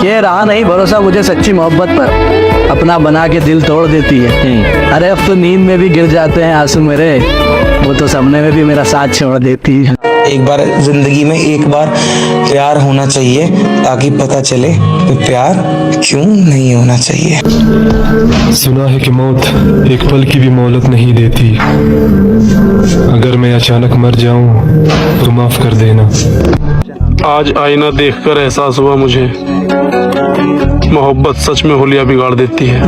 ये रहा नहीं भरोसा मुझे सच्ची मोहब्बत पर, अपना बना के दिल तोड़ देती है। अरे अब तो नींद में भी गिर जाते हैं आंसू मेरे, वो तो सपने में भी मेरा साथ छोड़ देती है। एक बार जिंदगी में एक बार प्यार होना चाहिए ताकि पता चले कि प्यार क्यों नहीं होना चाहिए। सुना है कि मौत एक पल की भी मोहलत नहीं देती। अगर मैं अचानक मर जाऊं तो माफ कर देना। आज आईना देखकर एहसास हुआ मुझे, मोहब्बत सच में होलिया बिगाड़ देती है।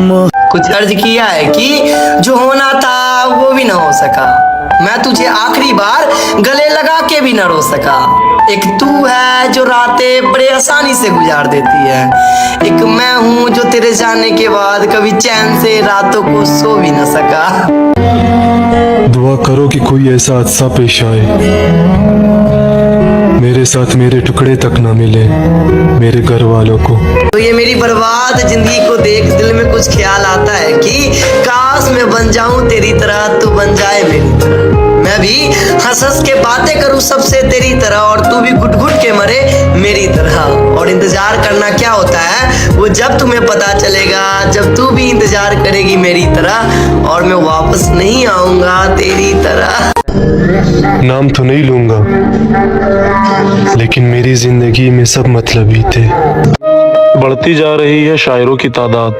कुछ अर्ज किया है कि जो होना था वो भी ना हो सका, मैं तुझे आखिरी बार गले लगा के भी ना रो सका। एक तू है जो रातें बड़े आसानी से गुजार देती है, एक मैं हूँ जो तेरे जाने के बाद कभी चैन से रातों को सो भी ना सका। दुआ करो कि कोई ऐसा हादसा पेश आए मेरे साथ मेरे टुकड़े तक ना मिले मेरे घर वालों को। तो ये मेरी बर्बाद जिंदगी को देख दिल में कुछ ख्याल आता है कि काश मैं बन जाऊं तेरी तरह, तू बन जाए मेरी तरह। मैं भी हंस हंस के बातें करूं सबसे तेरी तरह, और तू भी घुट घुट के मरे मेरी तरह। और इंतजार करना क्या होता है वो जब तुम्हें पता चलेगा, जब तू भी इंतजार करेगी मेरी तरह, और मैं वापस नहीं आऊंगा तेरी तरह। नाम तो नहीं लूंगा लेकिन मेरी जिंदगी में सब मतलबी थे। बढ़ती जा रही है शायरों की तादाद,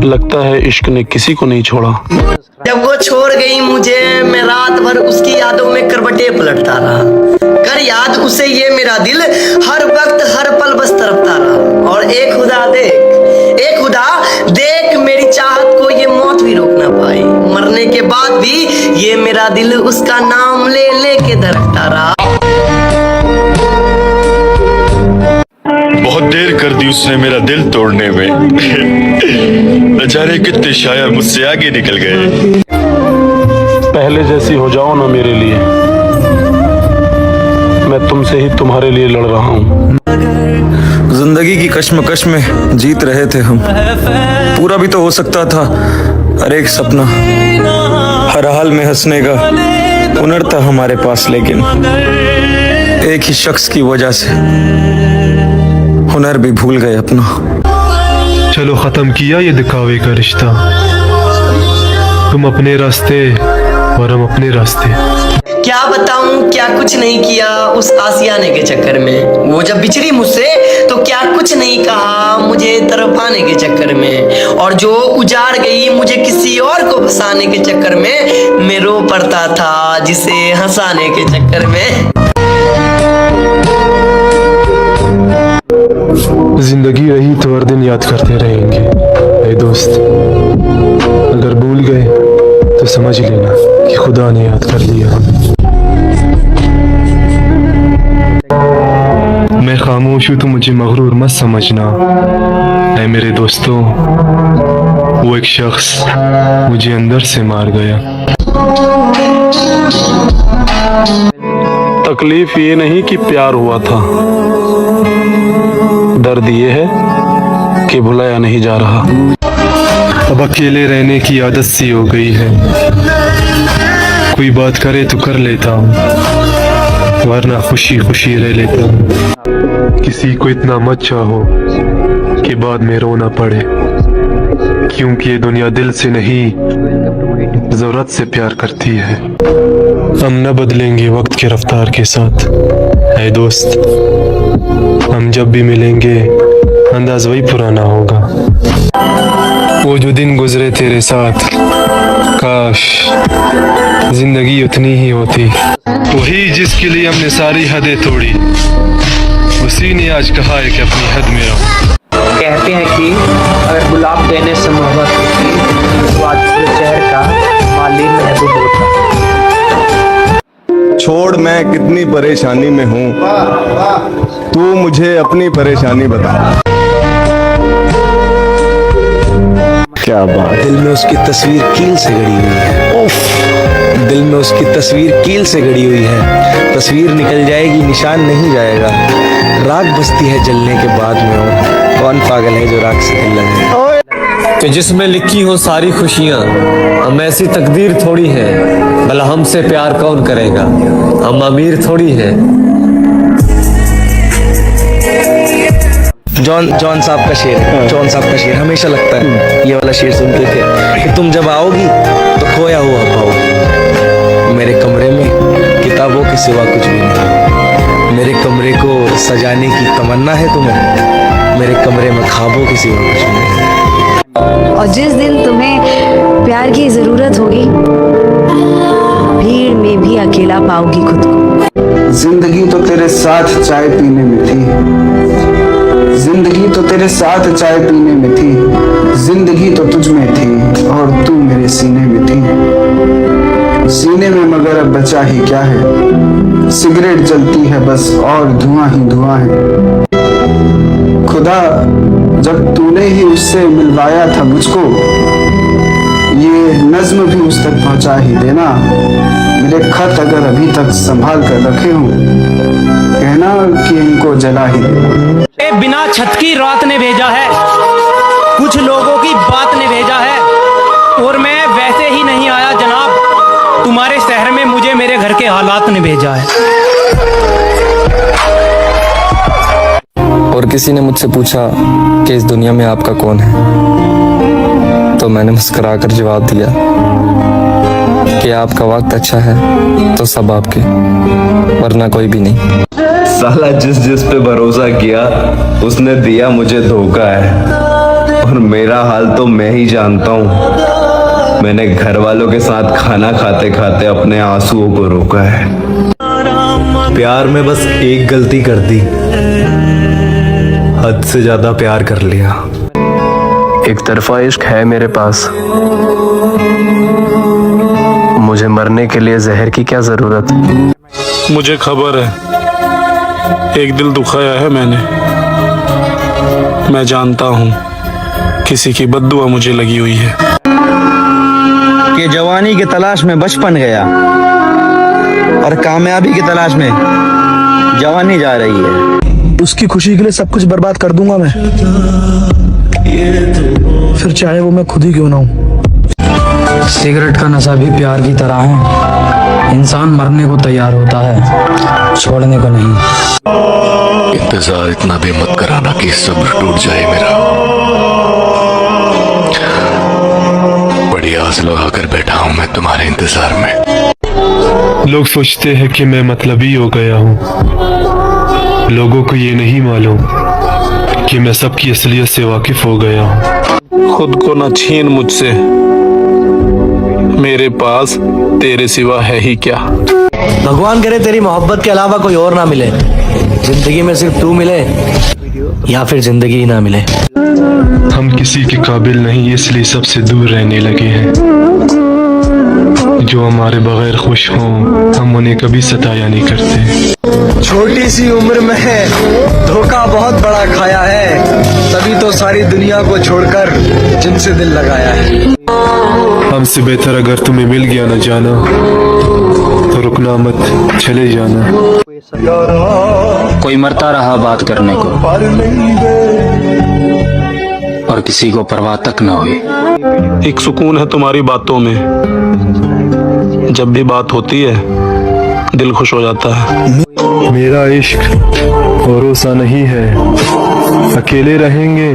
लगता है इश्क ने किसी को नहीं छोड़ा। जब वो छोड़ गई मुझे, मैं रात भर उसकी यादों में करवटें पलटता रहा। कर याद उसे ये मेरा दिल हर वक्त हर पल बस तरफता रहा। और एक खुदा देख मेरी चाहत को ये मौत भी रोक ना पाई। मरने के बाद भी ये मेरा दिल उसका नाम ले ले के धड़कता रहा। बहुत देर कर दी उसने मेरा दिल तोड़ने में। बेचारे कितने शायर मुझसे आगे निकल गए। पहले जैसी हो जाओ ना मेरे लिए, मैं तुमसे ही तुम्हारे लिए लड़ रहा हूँ। जिंदगी की कश्मकश में जीत रहे थे हम, पूरा भी तो हो सकता था हर एक सपना। हर हाल में हंसने का हुनर था हमारे पास, लेकिन एक ही शख्स की वजह से हुनर भी भूल गए अपना। चलो खत्म किया ये दिखावे का रिश्ता, तुम अपने रास्ते और हम अपने रास्ते। क्या बताऊं क्या कुछ नहीं किया उस आसियाने के चक्कर में। वो जब बिछड़ी मुझसे तो क्या कुछ नहीं कहा मुझे तरफाने के चक्कर में। और जो उजाड़ गई मुझे किसी और को फंसाने के चक्कर में, मैं रो पड़ता था जिसे हंसाने के चक्कर में। जिंदगी रही तो हर दिन याद करते रहेंगे। ए दोस्त, अगर भूल गए तो समझ लेना कि खुदा ने याद कर लिया हमें। मैं खामोश हूँ तो मुझे मगरूर मत समझना। ऐ मेरे दोस्तों, वो एक शख्स मुझे अंदर से मार गया। तकलीफ ये नहीं कि प्यार हुआ था, दर्द ये है कि भुलाया नहीं जा रहा। अब अकेले रहने की आदत सी हो गई है, कोई बात करे तो कर लेता हूँ, वरना खुशी खुशी रह लेता हूँ। किसी को इतना मत चाहो कि बाद में रोना पड़े, क्योंकि ये दुनिया दिल से नहीं जरूरत से प्यार करती है। हम न बदलेंगे वक्त के रफ्तार के साथ। ऐ दोस्त, हम जब भी मिलेंगे अंदाज वही पुराना होगा। वो जो दिन गुजरे तेरे साथ, काश जिंदगी उतनी ही होती। वही जिसके लिए हमने सारी हदें तोड़ी, उसी ने आज कहा है कि अपनी हद में रहो। कहते हैं कि अगर गुलाब देने से मोहब्बत होती तो आज पूरे शहर का माली महबूब होता। छोड़ मैं कितनी परेशानी में हूँ, तू मुझे अपनी परेशानी बता। क्या बात। दिल में उसकी तस्वीर कील से गड़ी हुई है। उफ, दिल में उसकी तस्वीर कील से गड़ी हुई है। तस्वीर निकल जाएगी निशान नहीं जाएगा। राख बसती है जलने के बाद में, और कौन पागल है जो राख से दिल लगे। कि जिसमें लिखी हो सारी खुशियाँ, हम ऐसी तकदीर थोड़ी है, भला हमसे प्यार कौन करेगा, हम अमीर थोड़ी है। जॉन साहब का शेर है। जॉन साहब का शेर हमेशा लगता है, ये वाला शेर सुनते थे कि तुम जब आओगी तो खोया हुआ पाओ। मेरे कमरे में किताबों के सिवा कुछ भी नहीं। मेरे कमरे को सजाने की तमन्ना है तुम्हें, मेरे कमरे में ख्वाबों के सिवा कुछ भी नहीं। और जिस दिन तुम्हें प्यार की जरूरत होगी, भीड़ में भी अकेला पाओगी खुद को। जिंदगी तो तेरे साथ चाय पीने में थी, जिंदगी तो तेरे साथ चाय पीने में थी, जिंदगी तो तुझ में थी और तू मेरे सीने में थी। सीने में मगर अब बचा ही क्या है, सिगरेट जलती है बस और धुआं ही धुआं है। खुदा जब तूने ही उससे मिलवाया था मुझको, ये नज्म भी उस तक पहुंचा ही देना। मेरे खत अगर अभी तक संभाल कर रखे हूँ, कहना कि इनको जला ही देना। बिना छत की रात ने भेजा है, कुछ लोगों की बात ने भेजा है, और मैं वैसे ही नहीं आया जनाब, तुम्हारे शहर में मुझे मेरे घर के हालात ने भेजा है। और किसी ने मुझसे पूछा कि इस दुनिया में आपका कौन है, तो मैंने मुस्कुराकर जवाब दिया कि आपका वक्त अच्छा है तो सब आपके, वरना कोई भी नहीं। साला जिस पे भरोसा किया उसने दिया मुझे धोखा है, और मेरा हाल तो मैं ही जानता हूँ। मैंने घर वालों के साथ खाना खाते खाते अपने आंसुओं को रोका है। प्यार में बस एक गलती कर दी, हद से ज्यादा प्यार कर लिया। एक तरफा इश्क है मेरे पास, मुझे मरने के लिए जहर की क्या जरूरत। मुझे खबर है, एक दिल दुखाया है मैंने। मैं जानता हूँ किसी की बद्दुआ मुझे लगी हुई है। कि जवानी की तलाश में बचपन गया और कामयाबी की तलाश में जवानी जा रही है। उसकी खुशी के लिए सब कुछ बर्बाद कर दूंगा मैं, फिर चाहे वो मैं खुद ही क्यों ना हूं। सिगरेट का नशा भी प्यार की तरह है, इंसान मरने को तैयार होता है, छोड़ने को नहीं। इंतजार इतना भी मत कराना कि सब्र टूट जाए मेरा। बड़ी आस लगाकर बैठा हूं मैं तुम्हारे इंतजार में। लोग सोचते हैं कि मैं मतलबी हो गया हूँ, लोगों को ये नहीं मालूम कि मैं सबकी असलियत से वाकिफ हो गया हूँ। खुद को न छीन मुझसे, मेरे पास तेरे सिवा है ही क्या। भगवान करे तेरी मोहब्बत के अलावा कोई और ना मिले, जिंदगी में सिर्फ तू मिले या फिर जिंदगी ही ना मिले। हम किसी के काबिल नहीं, इसलिए सबसे दूर रहने लगे हैं। जो हमारे बगैर खुश हों, हम उन्हें कभी सताया नहीं करते। छोटी सी उम्र में धोखा बहुत बड़ा खाया है, तभी तो सारी दुनिया को छोड़कर जिनसे दिल लगाया है। हमसे बेहतर अगर तुम्हें मिल गया न जाना, तो रुकना मत, चले जाना। कोई मरता रहा बात करने को, और किसी को परवाह तक न हुई। एक सुकून है तुम्हारी बातों में, जब भी बात होती है दिल खुश हो जाता है। मेरा इश्क भरोसा नहीं है, अकेले रहेंगे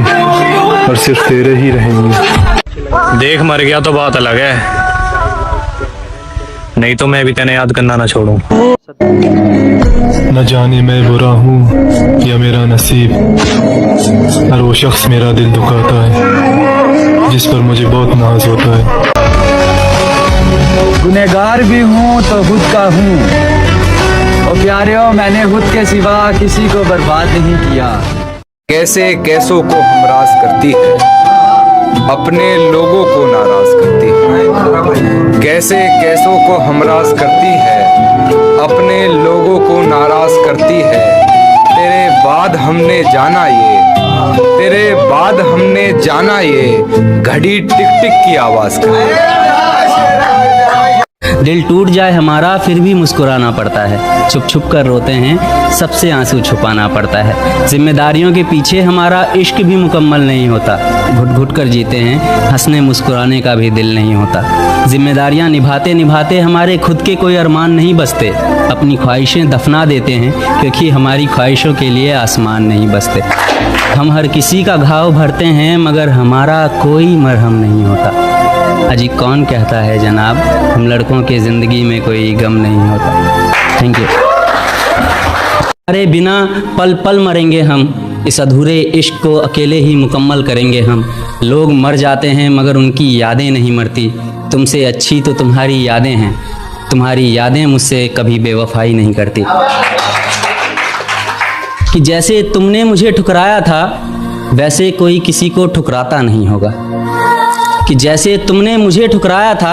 और सिर्फ तेरे ही रहेंगे। देख मर गया तो बात अलग है, नहीं तो मैं भी तेने याद करना ना छोड़ूं। न जाने मैं बुरा हूँ या मेरा नसीब, और वो शख्स मेरा दिल दुखाता है जिस पर मुझे बहुत नाज होता है। गुनहगार भी हूँ तो खुद का हूँ, और प्यारियों मैंने खुद के सिवा किसी को बर्बाद नहीं किया। कैसे कैसों को हमराज करती है, अपने लोगों को नाराज करती है। कैसे कैसों को हमराज करती है, अपने लोगों को नाराज करती है। तेरे बाद हमने जाना ये, तेरे बाद हमने जाना ये, घड़ी टिक टिक की आवाज करती है। दिल टूट जाए हमारा फिर भी मुस्कुराना पड़ता है, छुप छुप कर रोते हैं सबसे आंसू छुपाना पड़ता है। जिम्मेदारियों के पीछे हमारा इश्क भी मुकम्मल नहीं होता, घुट घुट कर जीते हैं, हंसने मुस्कुराने का भी दिल नहीं होता। जिम्मेदारियां निभाते निभाते हमारे खुद के कोई अरमान नहीं बसते, अपनी ख्वाहिशें दफना देते हैं क्योंकि हमारी ख्वाहिशों के लिए आसमान नहीं बसते। हम हर किसी का घाव भरते हैं मगर हमारा कोई मरहम नहीं होता। अजी कौन कहता है जनाब हम लड़कों के ज़िंदगी में कोई गम नहीं होता। Thank you. अरे बिना पल पल मरेंगे हम, इस अधूरे इश्क को अकेले ही मुकम्मल करेंगे हम। लोग मर जाते हैं मगर उनकी यादें नहीं मरती, तुमसे अच्छी तो तुम्हारी यादें हैं, तुम्हारी यादें मुझसे कभी बेवफाई नहीं करती। कि जैसे तुमने मुझे ठुकराया था वैसे कोई किसी को ठुकराता नहीं होगा। कि जैसे तुमने मुझे ठुकराया था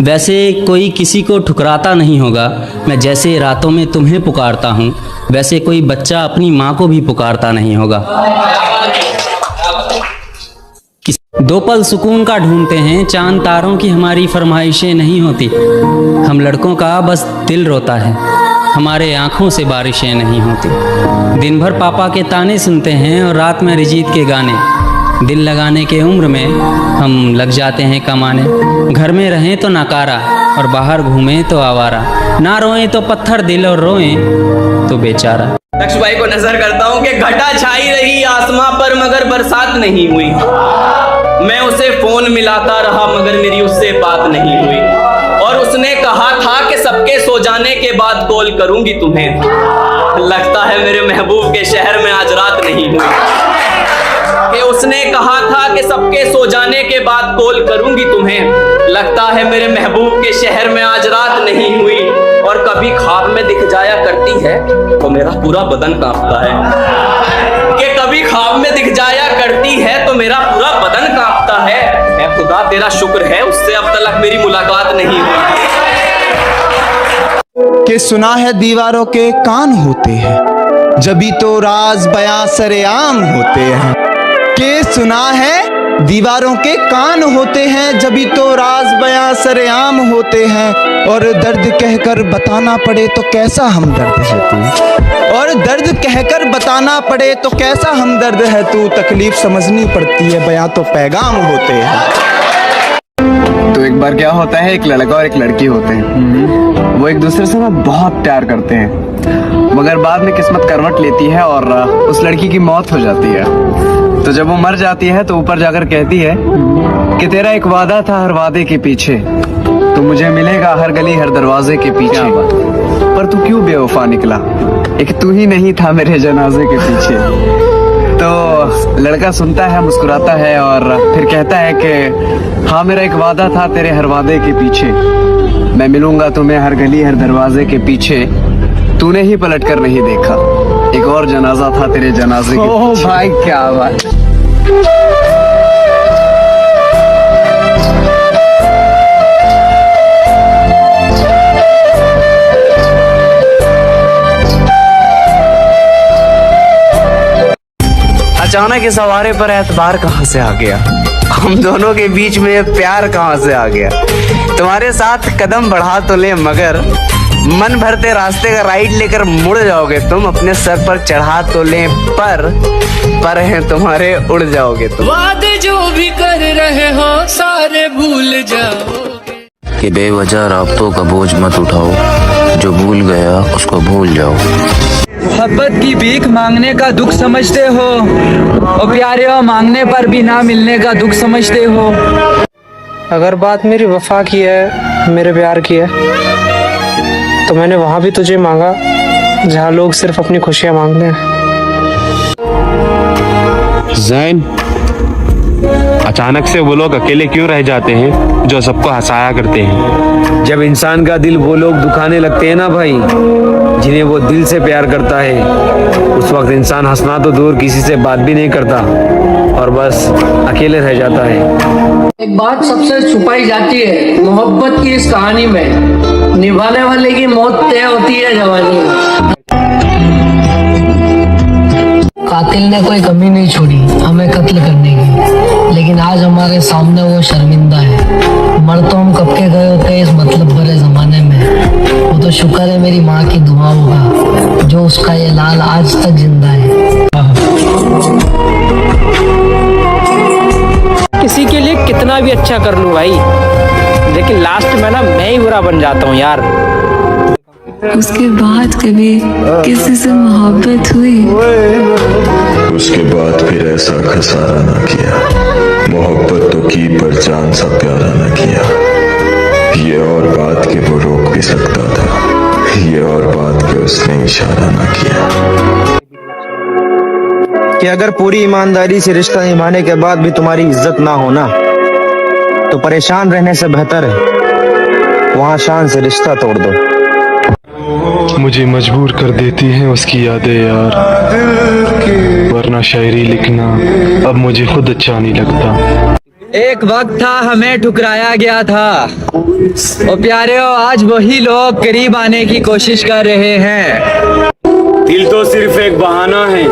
वैसे कोई किसी को ठुकराता नहीं होगा। मैं जैसे रातों में तुम्हें पुकारता हूँ वैसे कोई बच्चा अपनी माँ को भी पुकारता नहीं होगा। दो पल सुकून का ढूंढते हैं, चांद तारों की हमारी फरमाइशें नहीं होती। हम लड़कों का बस दिल रोता है, हमारे आँखों से बारिशें नहीं होती। दिन भर पापा के ताने सुनते हैं और रात में अरिजीत के गाने। दिल लगाने के उम्र में हम लग जाते हैं कमाने। घर में रहें तो नाकारा और बाहर घूमें तो आवारा, ना रोएं तो पत्थर दिल और रोएं तो बेचारा। लक्ष्य भाई को नजर करता हूँ कि घटा छाई रही आसमां पर मगर बरसात नहीं हुई। मैं उसे फोन मिलाता रहा मगर मेरी उससे बात नहीं हुई। और उसने कहा था कि सबके सो जाने के बाद कॉल करूंगी तुम्हें। लगता है मेरे महबूब के शहर में आज रात नहीं हुई। कि उसने कहा था कि सबके सो जाने के बाद कॉल करूंगी तुम्हें। लगता है मेरे महबूब के शहर में आज रात नहीं हुई। और कभी ख्वाब में दिख जाया करती है तो मेरा पूरा बदन कांपता है। कि कभी ख्वाब में दिख जाया करती है तो मेरा पूरा बदन कांपता है। ऐ खुदा तेरा शुक्र है उससे अब तक मेरी मुलाकात नहीं हुई। कि सुना है दीवारों के कान होते हैं जभी तो राज बयां सरेआम होते हैं। कि सुना है दीवारों के कान होते हैं जभी तो राज बयां सरेआम होते हैं। और दर्द कहकर बताना पड़े तो कैसा हमदर्द है तू। और दर्द कहकर बताना पड़े तो कैसा हमदर्द है तू। तकलीफ समझनी पड़ती है बयां तो पैगाम होते हैं। तो एक बार क्या होता है, एक लड़का और एक लड़की होते हैं। वो एक दूसरे से ना बहुत प्यार करते हैं मगर बाद में किस्मत करवट लेती है और उस लड़की की मौत हो जाती है। तो जब वो मर जाती है तो ऊपर जाकर कहती है कि तेरा एक वादा था हर वादे के पीछे, तो मुझे मिलेगा हर गली हर दरवाजे के पीछे। पर तू क्यों बेवफा निकला, एक तू ही नहीं था मेरे जनाजे के पीछे। तो लड़का सुनता है, मुस्कुराता है और फिर कहता है कि हाँ मेरा एक वादा था तेरे हर वादे के पीछे, मैं मिलूंगा तुम्हें हर गली हर दरवाजे के पीछे। तूने ही पलट कर नहीं देखा, एक और जनाजा था तेरे जनाजे के पीछे। ओह भाई क्या बात। अचानक इस सवारे पर एतबार कहाँ से आ गया, हम दोनों के बीच में प्यार कहाँ से आ गया। तुम्हारे साथ कदम बढ़ा तो ले मगर मन भरते रास्ते का राइट लेकर मुड़ जाओगे तुम। अपने सर पर चढ़ा तो ले पर हैं तुम्हारे उड़ जाओगे तुम। वादे जो भी कर रहे हो सारे भूल जाओगे। कि बेवजह राब्तों का बोझ मत उठाओ, जो भूल गया उसको भूल जाओ। मोहब्बत की भीख मांगने का दुख समझते हो और प्यारे हो मांगने पर भी ना मिलने का दुख समझते हो। अगर बात मेरी वफा की है, मेरे प्यार की है, तो मैंने वहां भी तुझे मांगा जहां लोग सिर्फ अपनी खुशियां मांगते हैं। जैन, अचानक से वो लोग अकेले क्यों रह जाते हैं जो सबको हंसाया करते हैं। जब इंसान का दिल वो लोग दुखाने लगते हैं ना भाई, जिन्हें वो दिल से प्यार करता है, उस वक्त इंसान हंसना तो दूर किसी से बात भी नहीं करता और बस अकेले रह जाता है। एक बात सबसे छुपाई जाती है मोहब्बत की इस कहानी में, निभाने वाले की मौत तय होती है जवानी में। कातिल ने कोई कमी नहीं छोड़ी हमें कत्ल करने की, लेकिन आज हमारे सामने वो शर्मिंदा है। मर तो हम कब के गए होते इस मतलब भरे जमाने में। वो तो शुक्र है मेरी माँ की दुआओं का, जो उसका ये लाल आज तक जिंदा है। किसी के लिए कितना भी अच्छा कर लूं भाई, लेकिन लास्ट में ना मैं ही बुरा बन जाता हूँ यार। उसके बाद कभी किसी से मोहब्बत हुई? उसके बाद फिर ऐसा खसारा न किया, मोहब्बत तो की पर जान सा प्यारा न किया। ये और बात के वो रोक भी सकता था, ये और बात के उसने इशारा न किया। कि अगर पूरी ईमानदारी से रिश्ता निभाने के बाद भी तुम्हारी इज्जत ना होना तो परेशान रहने से बेहतर है वहां शान से रिश्ता तोड़ दो। मुझे मजबूर कर देती हैं उसकी यादें यार, वरना शायरी लिखना अब मुझे खुद अच्छा नहीं लगता। एक वक्त था हमें ठुकराया गया था, ओ प्यारे आज वही लोग करीब आने की कोशिश कर रहे हैं। दिल तो सिर्फ एक बहाना है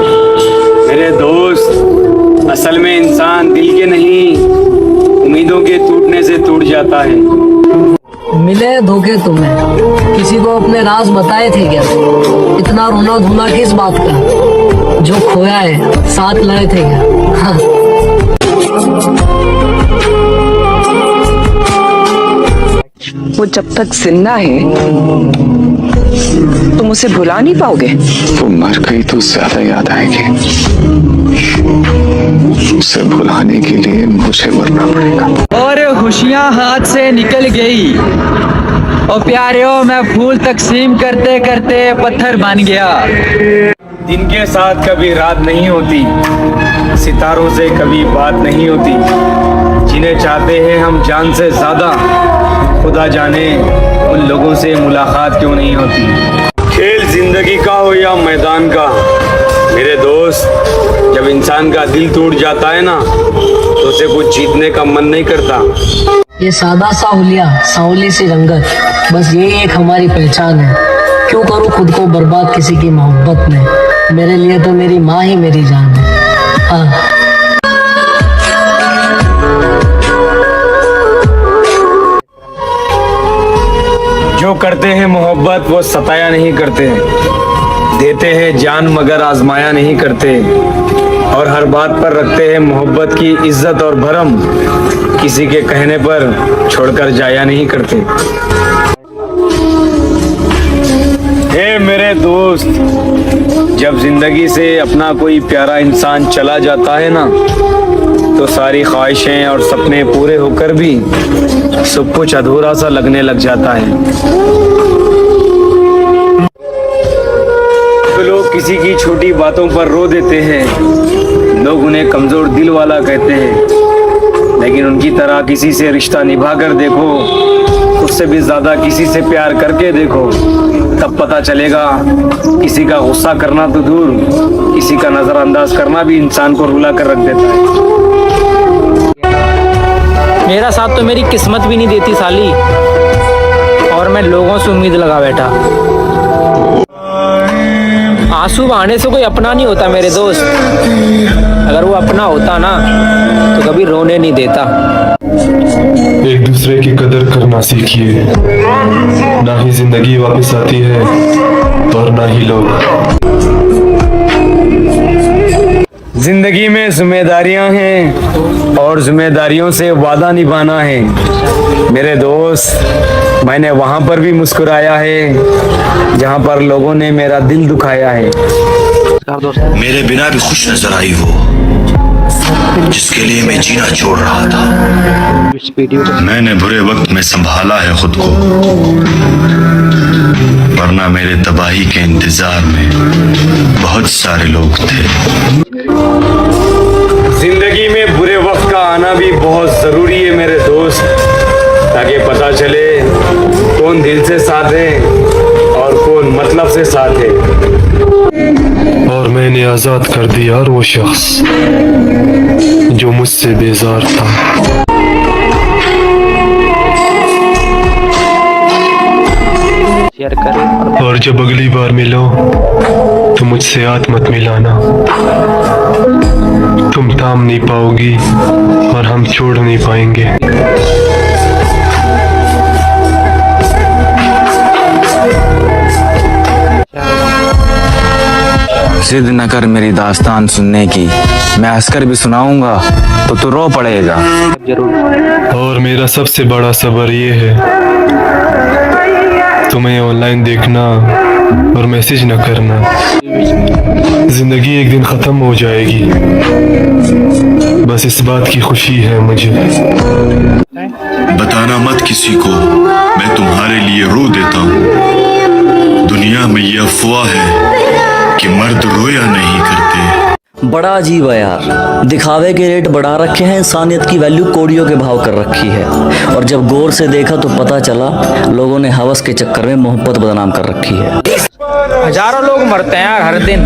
मेरे दोस्त, असल में इंसान दिल के नहीं उम्मीदों के टूटने से टूट जाता है। मिले धोखे तुम्हें, किसी को अपने राज बताए थे क्या? इतना रोना धोना किस बात का? जो खोया है साथ लाए थे क्या? हाँ। वो जब तक जिंदा है तुम उसे भुला नहीं पाओगे। वो मर गई तो ज्यादा याद आएगी, उसे भुलाने के लिए मुझे मरना पड़ेगा। और खुशियां हाथ से निकल गई, और प्यारियों मैं फूल तकसीम करते करते पत्थर बन गया। दिन के साथ कभी रात नहीं होती, सितारों से कभी बात नहीं होती, जिन्हें चाहते हैं हम जान से ज्यादा, खुदा जाने उन लोगों से मुलाकात क्यों नहीं होती। खेल जिंदगी का हो या मैदान का मेरे दोस्त, जब इंसान का दिल टूट जाता है ना तो उसे कुछ जीतने का मन नहीं करता। ये सादा सा हुलिया सांवली सी रंगत, बस यही एक हमारी पहचान है। क्यों करूँ खुद को बर्बाद किसी की मोहब्बत में? मेरे लिए तो मेरी माँ ही मेरी जान है। हाँ। जो करते हैं मोहब्बत वो सताया नहीं करते, देते हैं जान मगर आजमाया नहीं करते, और हर बात पर रखते हैं मोहब्बत की इज्जत और भरम, किसी के कहने पर छोड़कर जाया नहीं करते। हे मेरे दोस्त, जब जिंदगी से अपना कोई प्यारा इंसान चला जाता है ना तो सारी ख्वाहिशें और सपने पूरे होकर भी सब कुछ अधूरा सा लगने लग जाता है। तो लोग किसी की छोटी बातों पर रो देते हैं, लोग उन्हें कमजोर दिल वाला कहते हैं, लेकिन उनकी तरह किसी से रिश्ता निभा कर देखो, उससे भी ज्यादा किसी से प्यार करके देखो, तब पता चलेगा किसी का गुस्सा करना तो दूर, किसी का नजरअंदाज करना भी इंसान को रुला कर रख देता है। मेरा साथ तो मेरी किस्मत भी नहीं देती साली, और मैं लोगों से उम्मीद लगा बैठा। आंसू बहाने से कोई अपना नहीं होता मेरे दोस्त, अगर वो अपना होता ना तो कभी रोने नहीं देता। एक दूसरे की कदर करना सीखिए, ना ही जिंदगी वापस आती है और ना ही लोग। जिंदगी में जिम्मेदारियां हैं और जिम्मेदारियों से वादा निभाना है मेरे दोस्त। मैंने वहां पर भी मुस्कुराया है जहां पर लोगों ने मेरा दिल दुखाया है। मेरे बिना भी खुश नजर आई वो, जिसके लिए मैं जीना छोड़ रहा था। मैंने बुरे वक्त में संभाला है खुद को, वरना मेरे तबाही के इंतजार में बहुत सारे लोग थे। जिंदगी में बुरे वक्त का आना भी बहुत जरूरी है मेरे दोस्त, ताकि पता चले कौन दिल से साथ है और कौन मतलब से साथ है। और मैंने आजाद कर दिया और वो शख्स जो मुझसे बेजार था। शेयर करें। और जब अगली बार मिलो तो मुझसे हाथ मत मिलाना। तुम थाम नहीं पाओगी और हम छोड़ नहीं पाएंगे। जिद न कर मेरी दास्तान सुनने की, मैं हंसकर भी सुनाऊंगा तो तू रो पड़ेगा। और मेरा सबसे बड़ा सब्र ये है, तुम्हें ऑनलाइन देखना और मैसेज न करना। जिंदगी एक दिन खत्म हो जाएगी, बस इस बात की खुशी है मुझे। बताना मत किसी को, मैं तुम्हारे लिए रो देता हूँ। दुनिया में ये अफवाह है कि मर्द रोया नहीं करते। बड़ा अजीब है यार, दिखावे के रेट बढ़ा रखे हैं, इंसानियत की वैल्यू कौड़ियों के भाव कर रखी है। और जब गौर से देखा तो पता चला लोगों ने हवस के चक्कर में मोहब्बत बदनाम कर रखी है। हजारों लोग मरते हैं यार हर दिन,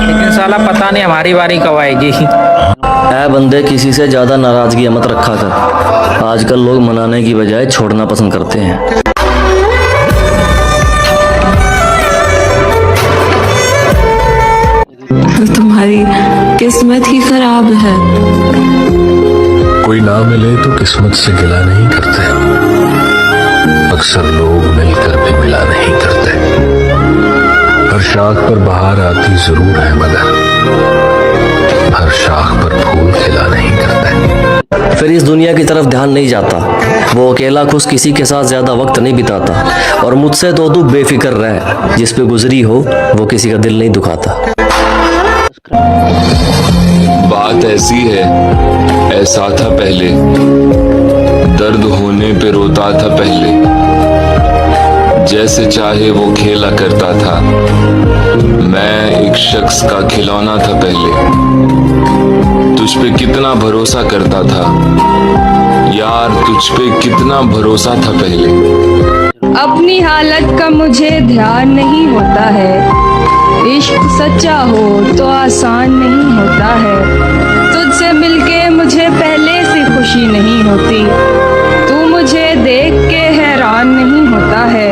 लेकिन साला पता नहीं हमारी बारी कब आएगी। ऐ बंदे, किसी से ज्यादा नाराजगी मत रखा कर। आजकल लोग मनाने की बजाय छोड़ना पसंद करते हैं। तुम्हारी किस्मत ही खराब है। कोई ना मिले तो किस्मत से गिला नहीं करते, अक्सर लोग मिलकर भी मिला नहीं करते। हर शाख पर बहार आती जरूर है, मगर हर शाख पर फूल खिला नहीं करते। फिर इस दुनिया की तरफ ध्यान नहीं जाता, वो अकेला खुश किसी के साथ ज्यादा वक्त नहीं बिताता। और मुझसे तो तू बेफिक्र रह, जिस पे गुजरी हो वो किसी का दिल नहीं दुखाता। बात ऐसी है, ऐसा था पहले, दर्द होने पे रोता था पहले, जैसे चाहे वो खेला करता था, मैं एक शख्स का खिलौना था पहले, तुझ पे कितना भरोसा करता था यार, तुझ पे कितना भरोसा था पहले। अपनी हालत का मुझे ध्यान नहीं होता है, इश्क सच्चा हो तो आसान नहीं होता है। तुझसे मिलके मुझे पहले से खुशी नहीं होती, तू मुझे देख के हैरान नहीं होता है।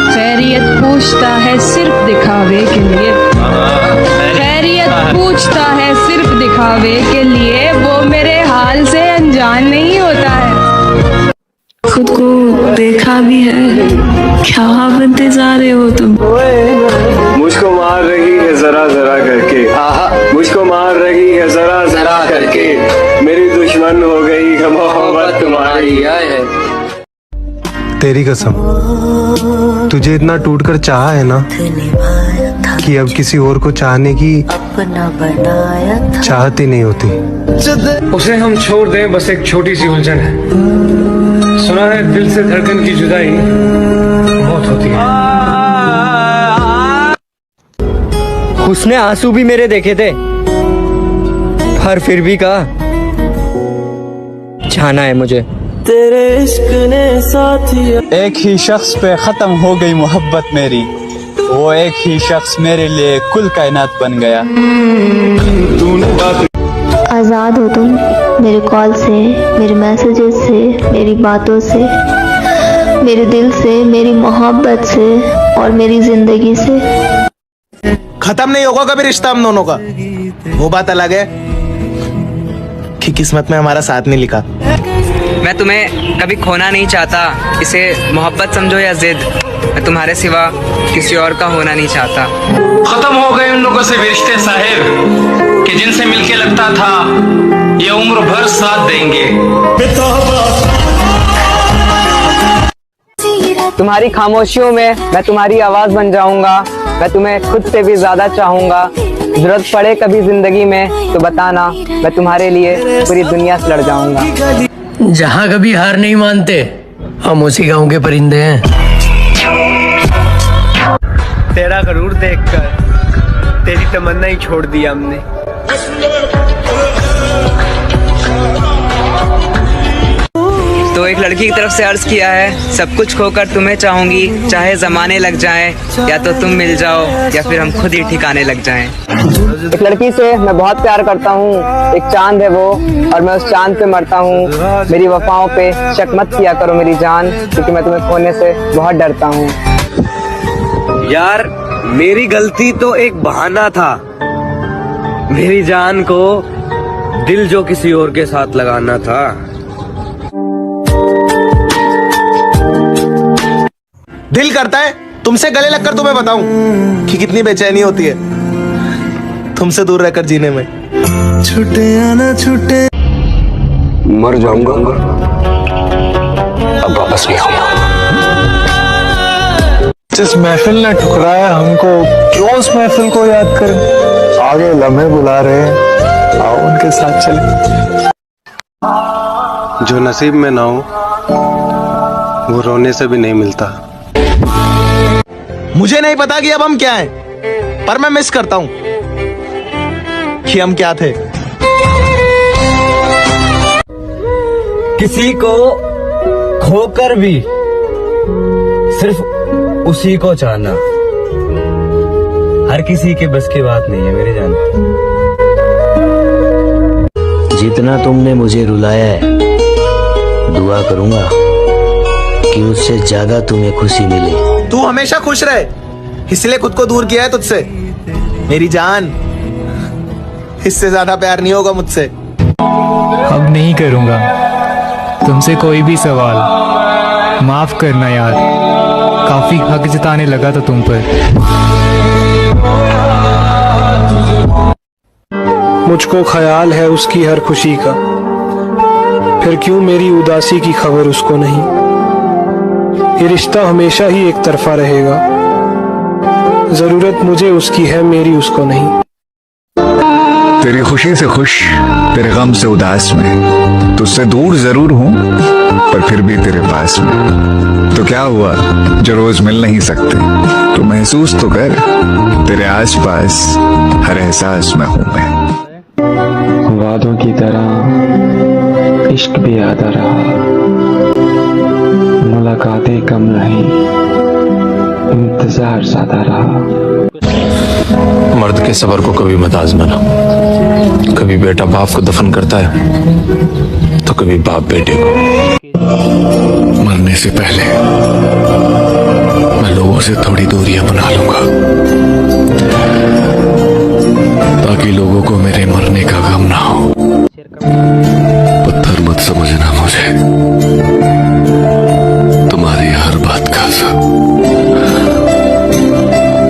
खैरियत पूछता है सिर्फ दिखावे के लिए, खैरियत पूछता है सिर्फ दिखावे के लिए, वो मेरे हाल से अनजान नहीं होता है। खुद को देखा भी है, क्या बनते जा रहे हो तुम? मुझको मार रही है जरा जरा करके, मुझको मार रही है जरा जरा करके, मेरी दुश्मन हो गई है मोहब्बत तुम्हारी। तेरी कसम, तुझे इतना टूटकर चाहा है ना कि अब किसी और को चाहने की चाहत ही नहीं होती। उसे हम छोड़ दें, बस एक छोटी सी उलझन है। सुना है दिल से धड़कन की जुदाई बहुत होती है। उसने आंसू भी मेरे देखे थे, पर फिर भी कहा जाना है मुझे। तेरे इश्क ने साथी, एक ही शख्स पे खत्म हो गई मोहब्बत मेरी, वो एक ही शख्स मेरे लिए कुल कायनात बन गया। आज़ाद हो तुम मेरे कॉल से, मेरे मैसेजेस से, मेरी बातों से, मेरे दिल से, मेरी मोहब्बत से और मेरी जिंदगी से। खत्म नहीं होगा कभी रिश्ता हम दोनों का, वो बात अलग है कि किस्मत में हमारा साथ नहीं लिखा। मैं तुम्हें कभी खोना नहीं चाहता, इसे मोहब्बत समझो या जिद, मैं तुम्हारे सिवा किसी और का होना नहीं चाहता। खत्म हो गए उन लोगों से भी रिश्ते साहिब, कि जिनसे मिलके लगता था ये उम्र भर साथ देंगे। तुम्हारी खामोशियों में मैं तुम्हारी आवाज बन जाऊंगा, मैं तुम्हें खुद से भी ज्यादा चाहूंगा। जरूरत पड़े कभी जिंदगी में तो बताना, मैं तुम्हारे लिए पूरी दुनिया से लड़ जाऊंगा। जहाँ कभी हार नहीं मानते, हम उसी गांव के परिंदे हैं। तेरा गरूर देखकर तेरी तमन्ना ही छोड़ दी हमने। तो एक लड़की की तरफ से अर्ज किया है, सब कुछ खोकर तुम्हें चाहूंगी, चाहे जमाने लग जाएं, या तो तुम मिल जाओ या फिर हम खुद ही ठिकाने लग जाएं। एक लड़की से मैं बहुत प्यार करता हूँ, एक चांद है वो और मैं उस चांद पे मरता हूँ। मेरी वफाओं पे शक मत किया करो मेरी जान, क्योंकि मैं तुम्हें खोने से बहुत डरता हूँ। यार मेरी गलती तो एक बहाना था, मेरी जान को दिल जो किसी और के साथ लगाना था। दिल करता है तुमसे गले लगकर तुम्हें बताऊं कि कितनी बेचैनी होती है तुमसे दूर रहकर जीने में। छूटे आना छूटे, मर जाऊंगा अब वापस नहीं आऊंगा। जिस महफिल ने ठुकराया हमको, क्यों उस महफिल को याद करें। आगे लम्हे बुला रहे हैं, आओ उनके साथ चले। जो नसीब में ना हो वो रोने से भी नहीं मिलता। मुझे नहीं पता कि अब हम क्या हैं, पर मैं मिस करता हूं कि हम क्या थे। किसी को खोकर भी सिर्फ उसी को चाहना हर किसी के बस की बात नहीं है मेरी जान। जितना तुमने मुझे रुलाया है, दुआ करूंगा कि उससे ज्यादा तुम्हें खुशी मिले। तू हमेशा खुश रहे, इसलिए खुद को दूर किया है तुझसे मेरी जान। इससे ज्यादा प्यार नहीं होगा मुझसे। अब नहीं करूंगा तुमसे कोई भी सवाल, माफ करना यार, काफी हक जताने लगा था तुम पर। मुझको ख्याल है उसकी हर खुशी का, फिर क्यों मेरी उदासी की खबर उसको नहीं। ये रिश्ता हमेशा ही एक तरफा रहेगा, जरूरत मुझे उसकी है, मेरी उसको नहीं। तेरी खुशी से खुश, तेरे गम से उदास में, तुझसे दूर जरूर हूं पर फिर भी तेरे पास में। तो क्या हुआ जो रोज मिल नहीं सकते, तो महसूस तो कर, तेरे आसपास हर एहसास में हूं मैं। वादों की तरह इश्क भी आधा रहा, मुलाकातें कम रही, इंतजार ज्यादा रहा। मर्द के सबर को कभी मत आजमाना। कभी बेटा बाप को दफन करता है तो कभी बाप बेटे को। मरने से पहले मैं लोगों से थोड़ी दूरियां बना लूंगा, ताकि लोगों को मेरे मरने का गम ना हो। पत्थर मत समझना मुझे, तुम्हारी हर बात का असर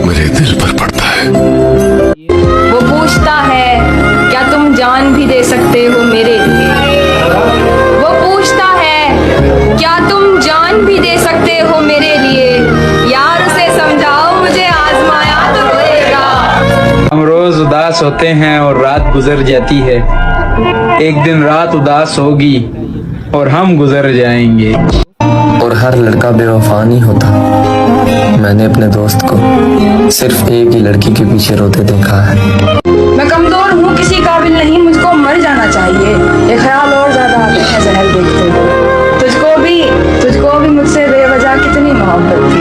मेरे दिल पर पड़ता है। वो पूछता है क्या तुम जान भी दे सकते हो मेरे लिए। वो पूछता है क्या तुम जान भी दे सकते हो मेरे लिए। यार उसे समझाओ मुझे आजमाया तो रोएगा। हम रोज उदास होते हैं और रात गुजर जाती है, एक दिन रात उदास होगी और हम गुजर जाएंगे। और हर लड़का बेवफा नहीं होता। मैंने अपने दोस्त को सिर्फ एक ही लड़की के पीछे रोते देखा है। मैं कमजोर हूँ, किसी काबिल नहीं, मुझको मर जाना चाहिए। ये ख्याल और ज्यादा आते हैं जहर देखते हुए। तुझको भी मुझसे बेवजह कितनी मोहब्बत थी।